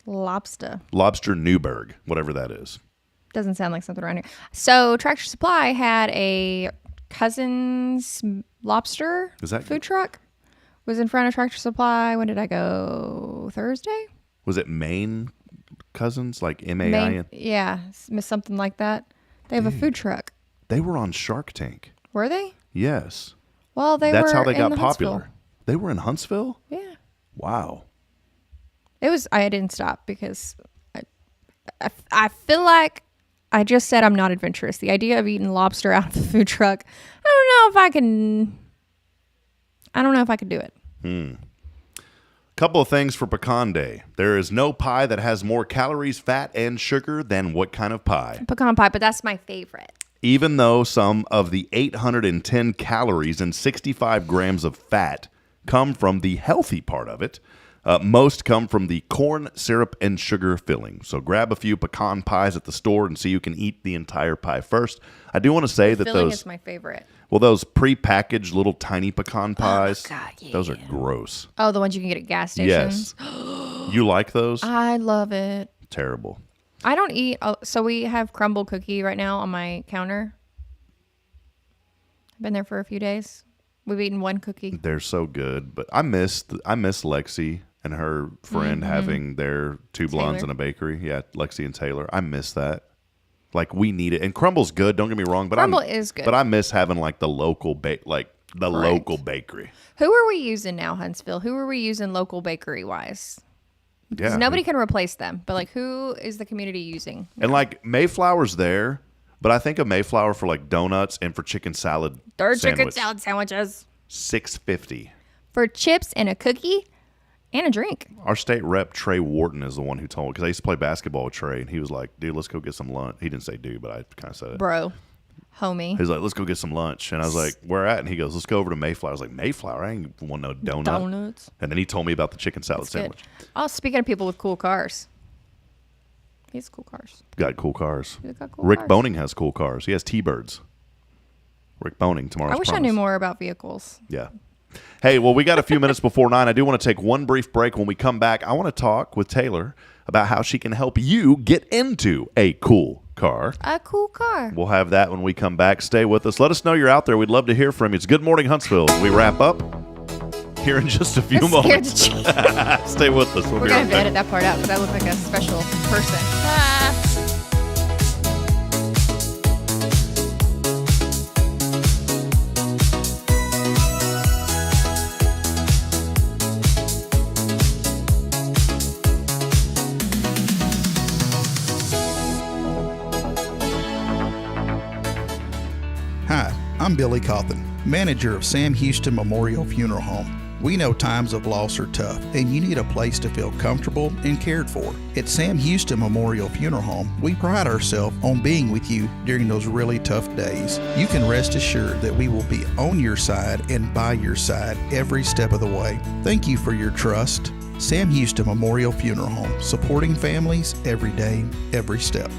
Lobster Newburg, whatever that is. Doesn't sound like something around here. So Tractor Supply had a Cousin's Lobster food truck. Was in front of Tractor Supply. When did I go? Thursday? Was it Maine Cousins? Like M-A-I-N? Yeah, something like that. They have a food truck. They were on Shark Tank. Were they? Yes. Well, That's were how they got in popular. Huntsville. They were in Huntsville? Yeah. Wow. It was. I didn't stop because I feel like I just said I'm not adventurous. The idea of eating lobster out of the food truck, I don't know if I can do it. Couple of things for Pecan Day. There is no pie that has more calories, fat, and sugar than what kind of pie? Pecan pie, but that's my favorite. Even though some of the 810 calories and 65 grams of fat come from the healthy part of it, most come from the corn syrup and sugar filling. So grab a few pecan pies at the store and see you can eat the entire pie first. I do want to say that filling those is my favorite. Well, those pre-packaged little tiny pecan pies, God, yeah. Those are gross. Oh, the ones you can get at gas stations? Yes. You like those? I love it. Terrible. I don't eat. So we have crumble cookie right now on my counter. I've been there for a few days. We've eaten one cookie. They're so good, but I miss Lexi and her friend having their two blondes in a bakery. Yeah, Lexi and Taylor. I miss that. Like, we need it. And crumble's good, don't get me wrong, but Crumble is good. But I miss having like the local local bakery. Who are we using now, Huntsville? Who are we using local bakery wise? Because nobody can replace them. But like, who is the community using? And like, Mayflower's there, but I think of Mayflower for like donuts and for chicken salad. Chicken salad sandwiches. $6.50 for chips and a cookie and a drink. Our state rep Trey Wharton is the one who told me, because I used to play basketball with Trey, and he was like, "Dude, let's go get some lunch." He didn't say "dude," but I kind of said it. Bro, homie. He's like, "Let's go get some lunch," and I was like, "Where at?" And he goes, "Let's go over to Mayflower." I was like, "Mayflower? I ain't want no donuts." And then he told me about the chicken salad sandwich. Oh, speaking of people with cool cars. He has cool cars. Got cool cars. Got cool Rick cars. Boning has cool cars. He has T-Birds. Rick Boning, tomorrow's I wish promise. I knew more about vehicles. Yeah. Hey, well, we got a few minutes before 9. I do want to take one brief break. When we come back, I want to talk with Taylor about how she can help you get into a cool car. A cool car. We'll have that when we come back. Stay with us. Let us know you're out there. We'd love to hear from you. It's Good Morning Huntsville. We wrap up here in just a few I'm scared moments. to change. Stay with us. We'll We're be gonna right have to back. edit that part out because I look like a special person. Hi, I'm Billy Cawthon, manager of Sam Houston Memorial Funeral Home. We know times of loss are tough, and you need a place to feel comfortable and cared for. At Sam Houston Memorial Funeral Home, we pride ourselves on being with you during those really tough days. You can rest assured that we will be on your side and by your side every step of the way. Thank you for your trust. Sam Houston Memorial Funeral Home, supporting families every day, every step.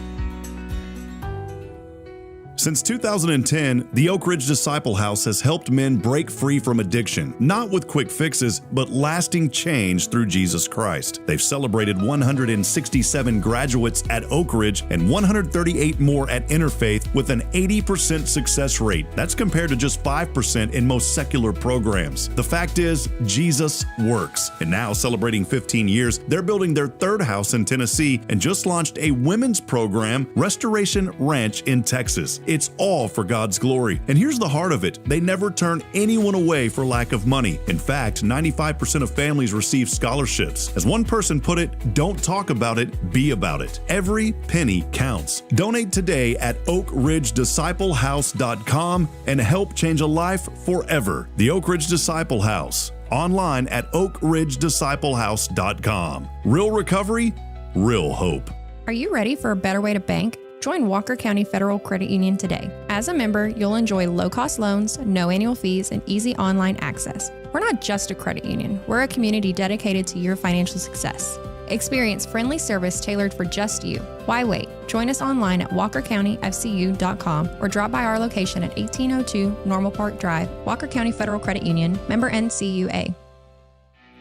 Since 2010, the Oak Ridge Disciple House has helped men break free from addiction, not with quick fixes, but lasting change through Jesus Christ. They've celebrated 167 graduates at Oak Ridge and 138 more at Interfaith with an 80% success rate. That's compared to just 5% in most secular programs. The fact is, Jesus works. And now, celebrating 15 years, they're building their third house in Tennessee and just launched a women's program, Restoration Ranch in Texas. It's all for God's glory. And here's the heart of it. They never turn anyone away for lack of money. In fact, 95% of families receive scholarships. As one person put it, don't talk about it, be about it. Every penny counts. Donate today at oakridgedisciplehouse.com and help change a life forever. The Oak Ridge Disciple House. Online at oakridgedisciplehouse.com. Real recovery, real hope. Are you ready for a better way to bank? Join Walker County Federal Credit Union today. As a member, you'll enjoy low-cost loans, no annual fees, and easy online access. We're not just a credit union. We're a community dedicated to your financial success. Experience friendly service tailored for just you. Why wait? Join us online at walkercountyfcu.com or drop by our location at 1802 Normal Park Drive, Walker County Federal Credit Union, member NCUA.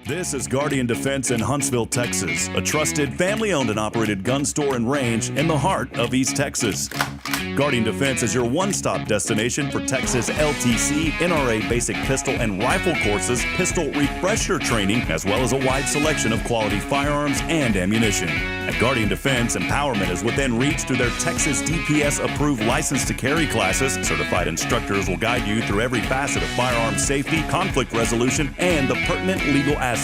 This is Guardian Defense in Huntsville, Texas, a trusted family-owned and operated gun store and range in the heart of East Texas. Guardian Defense is your one-stop destination for Texas LTC, NRA basic pistol and rifle courses, pistol refresher training, as well as a wide selection of quality firearms and ammunition. At Guardian Defense, empowerment is within reach through their Texas DPS-approved license to carry classes. Certified instructors will guide you through every facet of firearm safety, conflict resolution, and the pertinent legal aspects.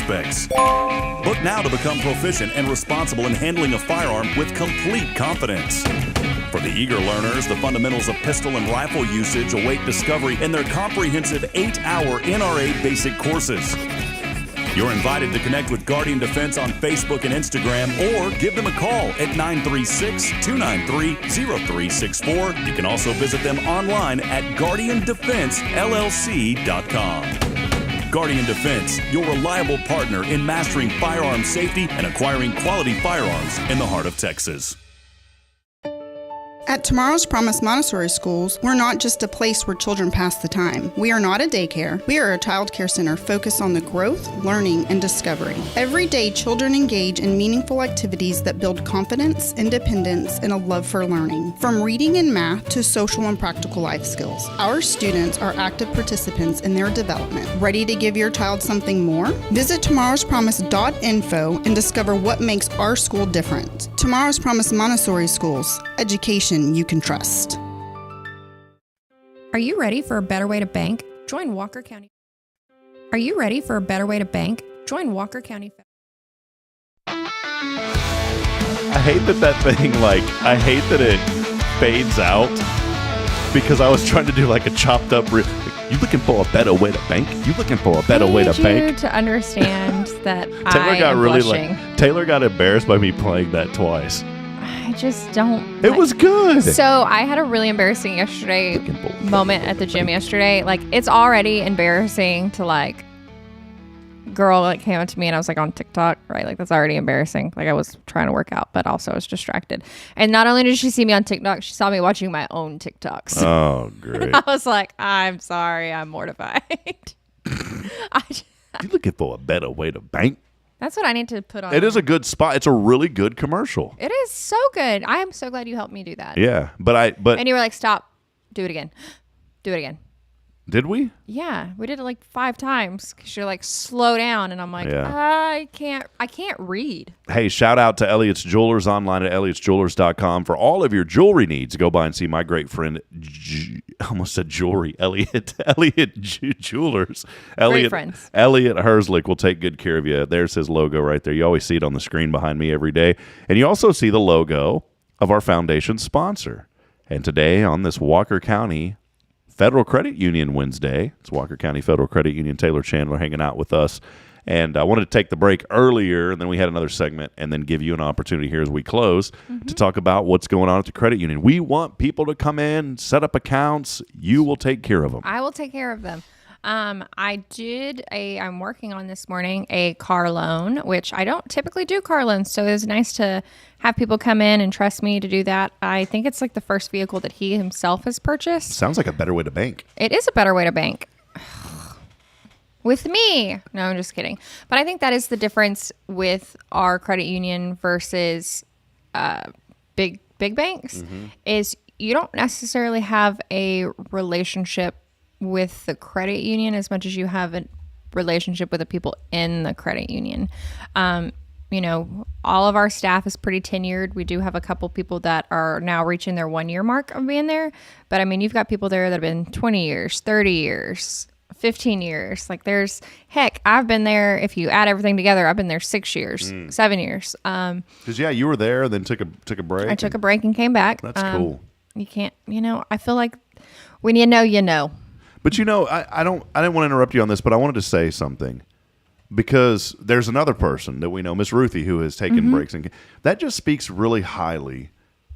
Book now to become proficient and responsible in handling a firearm with complete confidence. For the eager learners, the fundamentals of pistol and rifle usage await discovery in their comprehensive 8-hour NRA basic courses. You're invited to connect with Guardian Defense on Facebook and Instagram or give them a call at 936-293-0364. You can also visit them online at guardiandefensellc.com. Guardian Defense, your reliable partner in mastering firearm safety and acquiring quality firearms in the heart of Texas. At Tomorrow's Promise Montessori Schools, we're not just a place where children pass the time. We are not a daycare. We are a child care center focused on the growth, learning, and discovery. Every day, children engage in meaningful activities that build confidence, independence, and a love for learning. From reading and math to social and practical life skills, our students are active participants in their development. Ready to give your child something more? Visit tomorrowspromise.info and discover what makes our school different. Tomorrow's Promise Montessori Schools. Education you can trust. Are you ready for a better way to bank? Join Walker County. Are you ready for a better way to bank? Join Walker County. I hate that thing, I hate that it fades out because I was trying to do like a chopped up. You looking for a better way to bank? You looking for a better way to bank? To understand that Taylor I got am really blushing. Taylor got embarrassed by me playing that twice. I just don't. It was good. So I had a really embarrassing moment at the gym yesterday. Like, it's already embarrassing to girl came up to me and I was on TikTok, right? Like, that's already embarrassing. Like, I was trying to work out, but also I was distracted. And not only did she see me on TikTok, she saw me watching my own TikToks. Oh, great. I was like, I'm sorry, I'm mortified. You looking for a better way to bank? That's what I need to put on. It is a good spot. It's a really good commercial. It is so good. I am so glad you helped me do that. Yeah, but and you were like, stop, do it again, do it again, Did we? Yeah, we did it like 5 times because you're like, slow down. And I'm like, Yeah. I can't read. Hey, shout out to Elliot's Jewelers online at elliotsjewelers.com for all of your jewelry needs. Go by and see my great friend, I almost said jewelry, Elliot Jewelers. Great friends. Elliot Herslick will take good care of you. There's his logo right there. You always see it on the screen behind me every day. And you also see the logo of our foundation sponsor. And today on this Walker County Federal Credit Union Wednesday, it's Walker County Federal Credit Union, Taylor Chandler hanging out with us. And I wanted to take the break earlier, and then we had another segment, and then give you an opportunity here as we close to talk about what's going on at the credit union. We want people to come in, set up accounts. You will take care of them. I will take care of them. I'm working on this morning a car loan, which I don't typically do car loans. So it's nice to have people come in and trust me to do that. I think it's like the first vehicle that he himself has purchased. Sounds like a better way to bank. It is a better way to bank. With me. No, I'm just kidding. But I think that is the difference with our credit union versus big banks is you don't necessarily have a relationship with the credit union as much as you have a relationship with the people in the credit union. All of our staff is pretty tenured. We do have a couple people that are now reaching their 1-year mark of being there. But I mean, you've got people there that have been 20 years, 30 years, 15 years. Like I've been there, if you add everything together, I've been there 6 years, 7 years. Because you were there, then took a break. I took a break and came back. That's cool. You can't, I feel like when you know. But I didn't want to interrupt you on this, but I wanted to say something because there's another person that we know, Miss Ruthie, who has taken breaks, and that just speaks really highly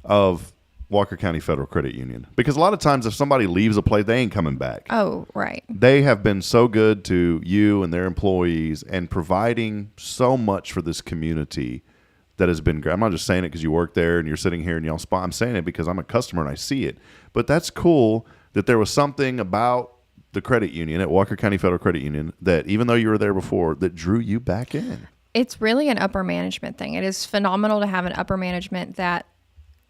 of Walker County Federal Credit Union. Because a lot of times, if somebody leaves a place, they ain't coming back. Oh, right. They have been so good to you and their employees and providing so much for this community that has been great. I'm not just saying it because you work there and you're sitting here and y'all spot. I'm saying it because I'm a customer and I see it. But that's cool that there was something about the credit union at Walker County Federal Credit Union that even though you were there before, that drew you back in. It's really an upper management thing. It is phenomenal to have an upper management that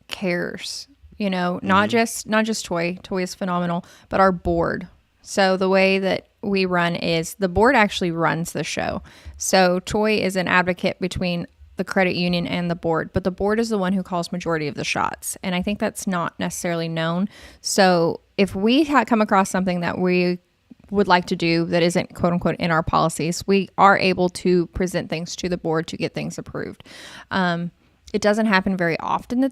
cares, not just Toy is phenomenal, but our board. So the way that we run is the board actually runs the show. So Toy is an advocate between the credit union and the board, but the board is the one who calls majority of the shots. And I think that's not necessarily known. So if we come across something that we would like to do that isn't quote unquote in our policies, we are able to present things to the board to get things approved. It doesn't happen very often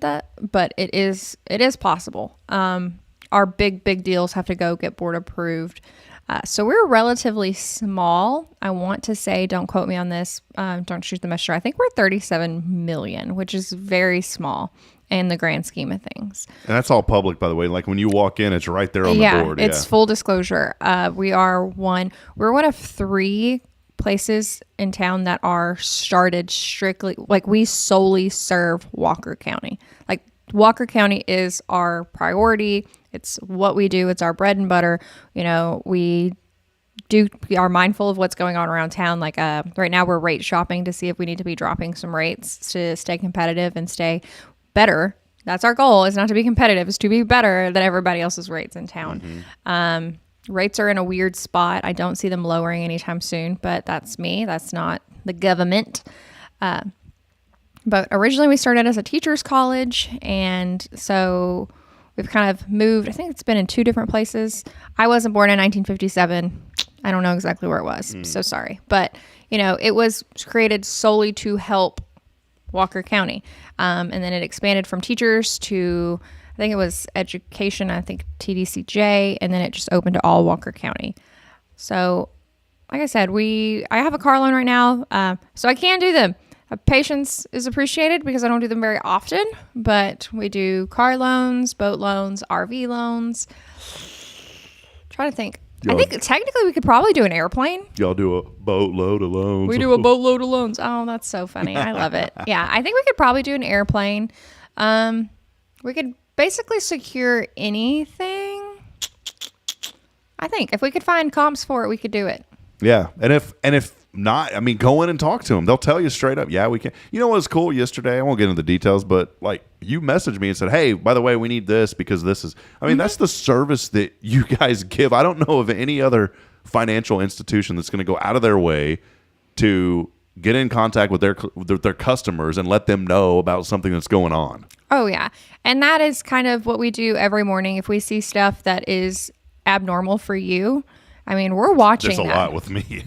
but it is possible. Our big deals have to go get board approved. So we're relatively small. I want to say, don't quote me on this. Don't shoot the messenger. I think we're 37 million, which is very small in the grand scheme of things. And that's all public, by the way. Like when you walk in, it's right there on the board. It's full disclosure. We're one of 3 places in town that are started strictly, like we solely serve Walker County. Like Walker County is our priority. It's what we do. It's our bread and butter. We are mindful of what's going on around town. Like right now we're rate shopping to see if we need to be dropping some rates to stay competitive and stay better. That's our goal, is not to be competitive, is to be better than everybody else's rates in town. Rates are in a weird spot. I don't see them lowering anytime soon, but that's me. That's not the government. But originally we started as a teacher's college, and so we've kind of moved. I think it's been in 2 different places. I wasn't born in 1957. I don't know exactly where it was. I'm so sorry. But, it was created solely to help Walker County. And then it expanded from teachers to, I think it was education, I think TDCJ, and then it just opened to all Walker County. So, like I said, I have a car loan right now, so I can do them. Patience is appreciated because I don't do them very often, but we do car loans, boat loans, RV loans. Trying to think. I think technically we could probably do an airplane. Y'all do a boatload of loans. We do a boatload of loans. Oh, that's so funny. I love it. Yeah, I think we could probably do an airplane. We could basically secure anything. I think if we could find comps for it, we could do it. Yeah, and if go in and talk to them. They'll tell you straight up, yeah, we can. You know what was cool yesterday? I won't get into the details, but like you messaged me and said, hey, by the way, we need this because this is, that's the service that you guys give. I don't know of any other financial institution that's going to go out of their way to get in contact with their customers and let them know about something that's going on. Oh, yeah. And that is kind of what we do every morning. If we see stuff that is abnormal for you, we're watching There's a that. lot with me.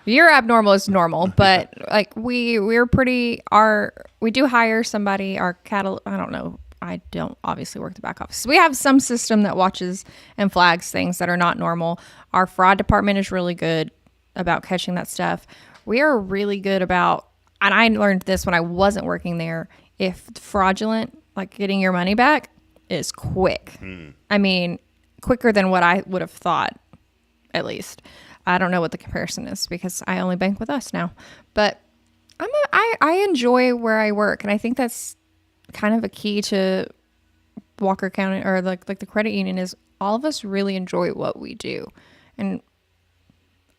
Your abnormal is normal, but like we do hire somebody, our cattle, I don't know. I don't obviously work the back office. We have some system that watches and flags things that are not normal. Our fraud department is really good about catching that stuff. We are really good about, and I learned this when I wasn't working there, if fraudulent, like getting your money back, is quick. Quicker than what I would have thought, at least. I don't know what the comparison is because I only bank with us now. But I enjoy where I work, and I think that's kind of a key to Walker County or like the credit union is all of us really enjoy what we do, and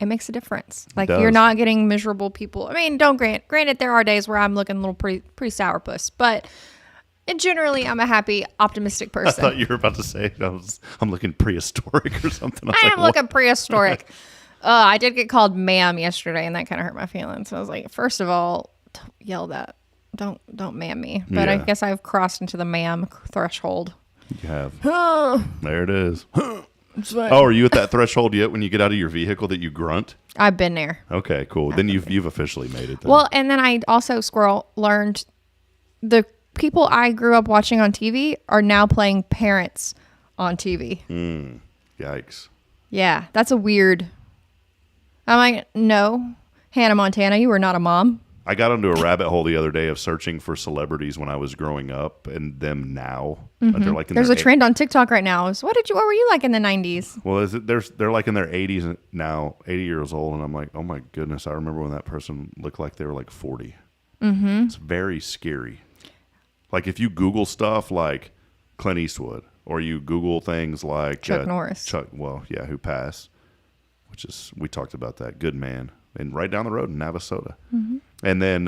it makes a difference. Like you're not getting miserable people. Granted, there are days where I'm looking a little pretty sourpuss, but generally I'm a happy, optimistic person. I thought you were about to say I'm looking prehistoric or something. I am looking prehistoric. I did get called ma'am yesterday, and that kind of hurt my feelings. So I was like, first of all, don't yell that. Don't ma'am me. But I guess I've crossed into the ma'am threshold. You have. There it is. Are you at that threshold yet when you get out of your vehicle that you grunt? I've been there. Okay, cool. Then you've officially made it then. Well, and then I also, Squirrel, learned the people I grew up watching on TV are now playing parents on TV. Yikes. Yeah, that's a weird... I'm like, no, Hannah Montana, you are not a mom. I got into a rabbit hole the other day of searching for celebrities when I was growing up and them now. They're like There's a trend on TikTok right now. What were you like in the 90s? Well, they're like in their 80s now, 80 years old, and I'm like, oh my goodness, I remember when that person looked like they were like 40. It's very scary. Like if you Google stuff like Clint Eastwood, or you Google things like Chuck Norris. Who passed. Which is, we talked about that. Good man. And right down the road in Navasota. And then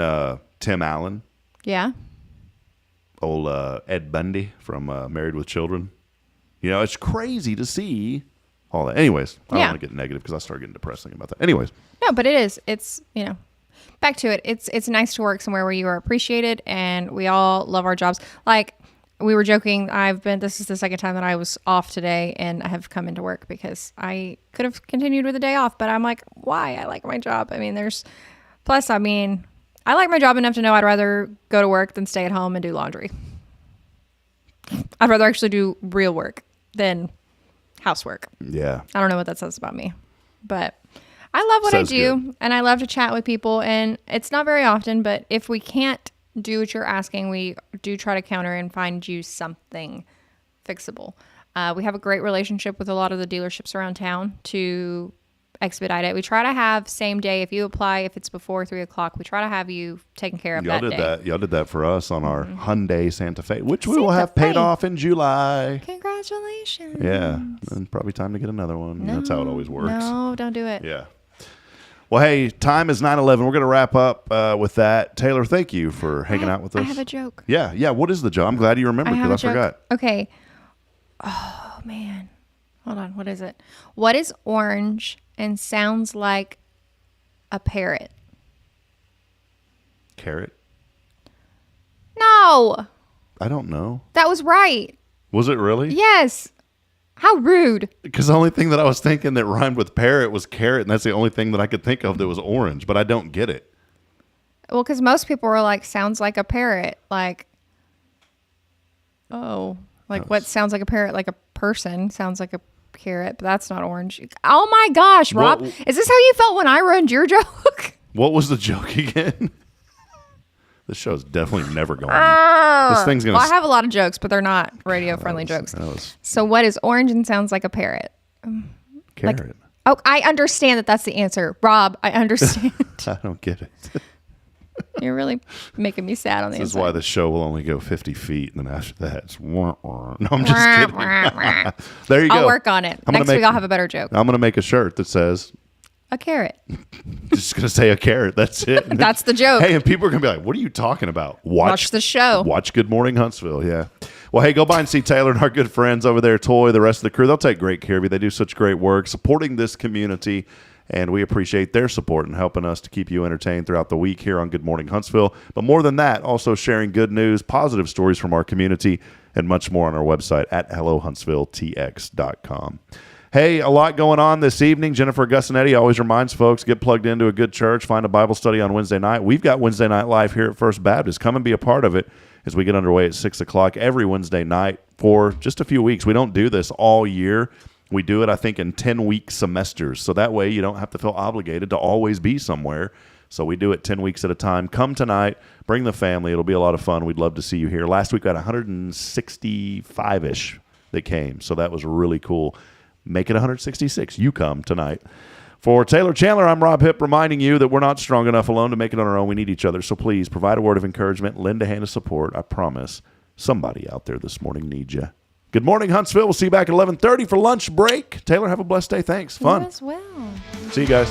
Tim Allen. Yeah. Old Ed Bundy from Married with Children. It's crazy to see all that. Anyways, I don't want to get negative because I start getting depressed thinking about that. Anyways. No, but it is. It's, back to it. It's nice to work somewhere where you are appreciated and we all love our jobs. Like, we were joking. This is the second time that I was off today and I have come into work because I could have continued with the day off, but I'm like, why? I like my job. I like my job enough to know I'd rather go to work than stay at home and do laundry. I'd rather actually do real work than housework. Yeah. I don't know what that says about me, but I love what I do and I love to chat with people, and it's not very often, but if we can't do what you're asking, we do try to counter and find you something fixable. We have a great relationship with a lot of the dealerships around town to expedite it. We try to have same day. If you apply, if it's before 3:00, we try to have you taken care of that day. Y'all did that for us on our Hyundai Santa Fe, which we will have paid off in July. Congratulations. Yeah, and probably time to get another one. That's how it always works. No, don't do it. Yeah. Well, hey, time is 9:11. We're going to wrap up with that. Taylor, thank you for hanging out with us. I have a joke. Yeah. What is the joke? I'm glad you remembered because I forgot. Okay. Oh, man. Hold on. What is it? What is orange and sounds like a parrot? Carrot? No. I don't know. That was right. Was it really? Yes. How rude. Because the only thing that I was thinking that rhymed with parrot was carrot, and that's the only thing that I could think of that was orange, but I don't get it. Well, because most people were like, sounds like a parrot. Like, what sounds like a parrot? Like a person sounds like a carrot, but that's not orange. Oh my gosh, Rob. Is this how you felt when I ruined your joke? What was the joke again? This show's definitely never going. This thing's going to... Well, I have a lot of jokes, but they're not radio-friendly jokes. So what is orange and sounds like a parrot? Carrot. I understand that that's the answer. Rob, I understand. I don't get it. You're really making me sad on the inside. This is why the show will only go 50 feet, and then after that, it's... No, I'm just kidding. There you go. I'll work on it. Next week, I'll have a better joke. I'm going to make a shirt that says, A carrot. Just going to say a carrot. That's it. That's the joke. Hey, and people are going to be like, what are you talking about? Watch the show. Watch Good Morning Huntsville. Yeah. Well, hey, go by and see Taylor and our good friends over there, Toy, the rest of the crew. They'll take great care of you. They do such great work supporting this community, and we appreciate their support in helping us to keep you entertained throughout the week here on Good Morning Huntsville. But more than that, also sharing good news, positive stories from our community, and much more on our website at hellohuntsvilletx.com. Hey, a lot going on this evening. Jennifer Gussanetti always reminds folks, get plugged into a good church, find a Bible study on Wednesday night. We've got Wednesday Night Live here at First Baptist. Come and be a part of it as we get underway at 6 o'clock every Wednesday night for just a few weeks. We don't do this all year. We do it, I think, in 10-week semesters. So that way you don't have to feel obligated to always be somewhere. So we do it 10 weeks at a time. Come tonight. Bring the family. It'll be a lot of fun. We'd love to see you here. Last week we had 165-ish that came. So that was really cool. Make it 166. You come tonight. For Taylor Chandler, I'm Rob Hipp, reminding you that we're not strong enough alone to make it on our own. We need each other. So please provide a word of encouragement. Lend a hand of support. I promise somebody out there this morning needs you. Good morning, Huntsville. We'll see you back at 11:30 for lunch break. Taylor, have a blessed day. Thanks. Fun. You as well. See you guys.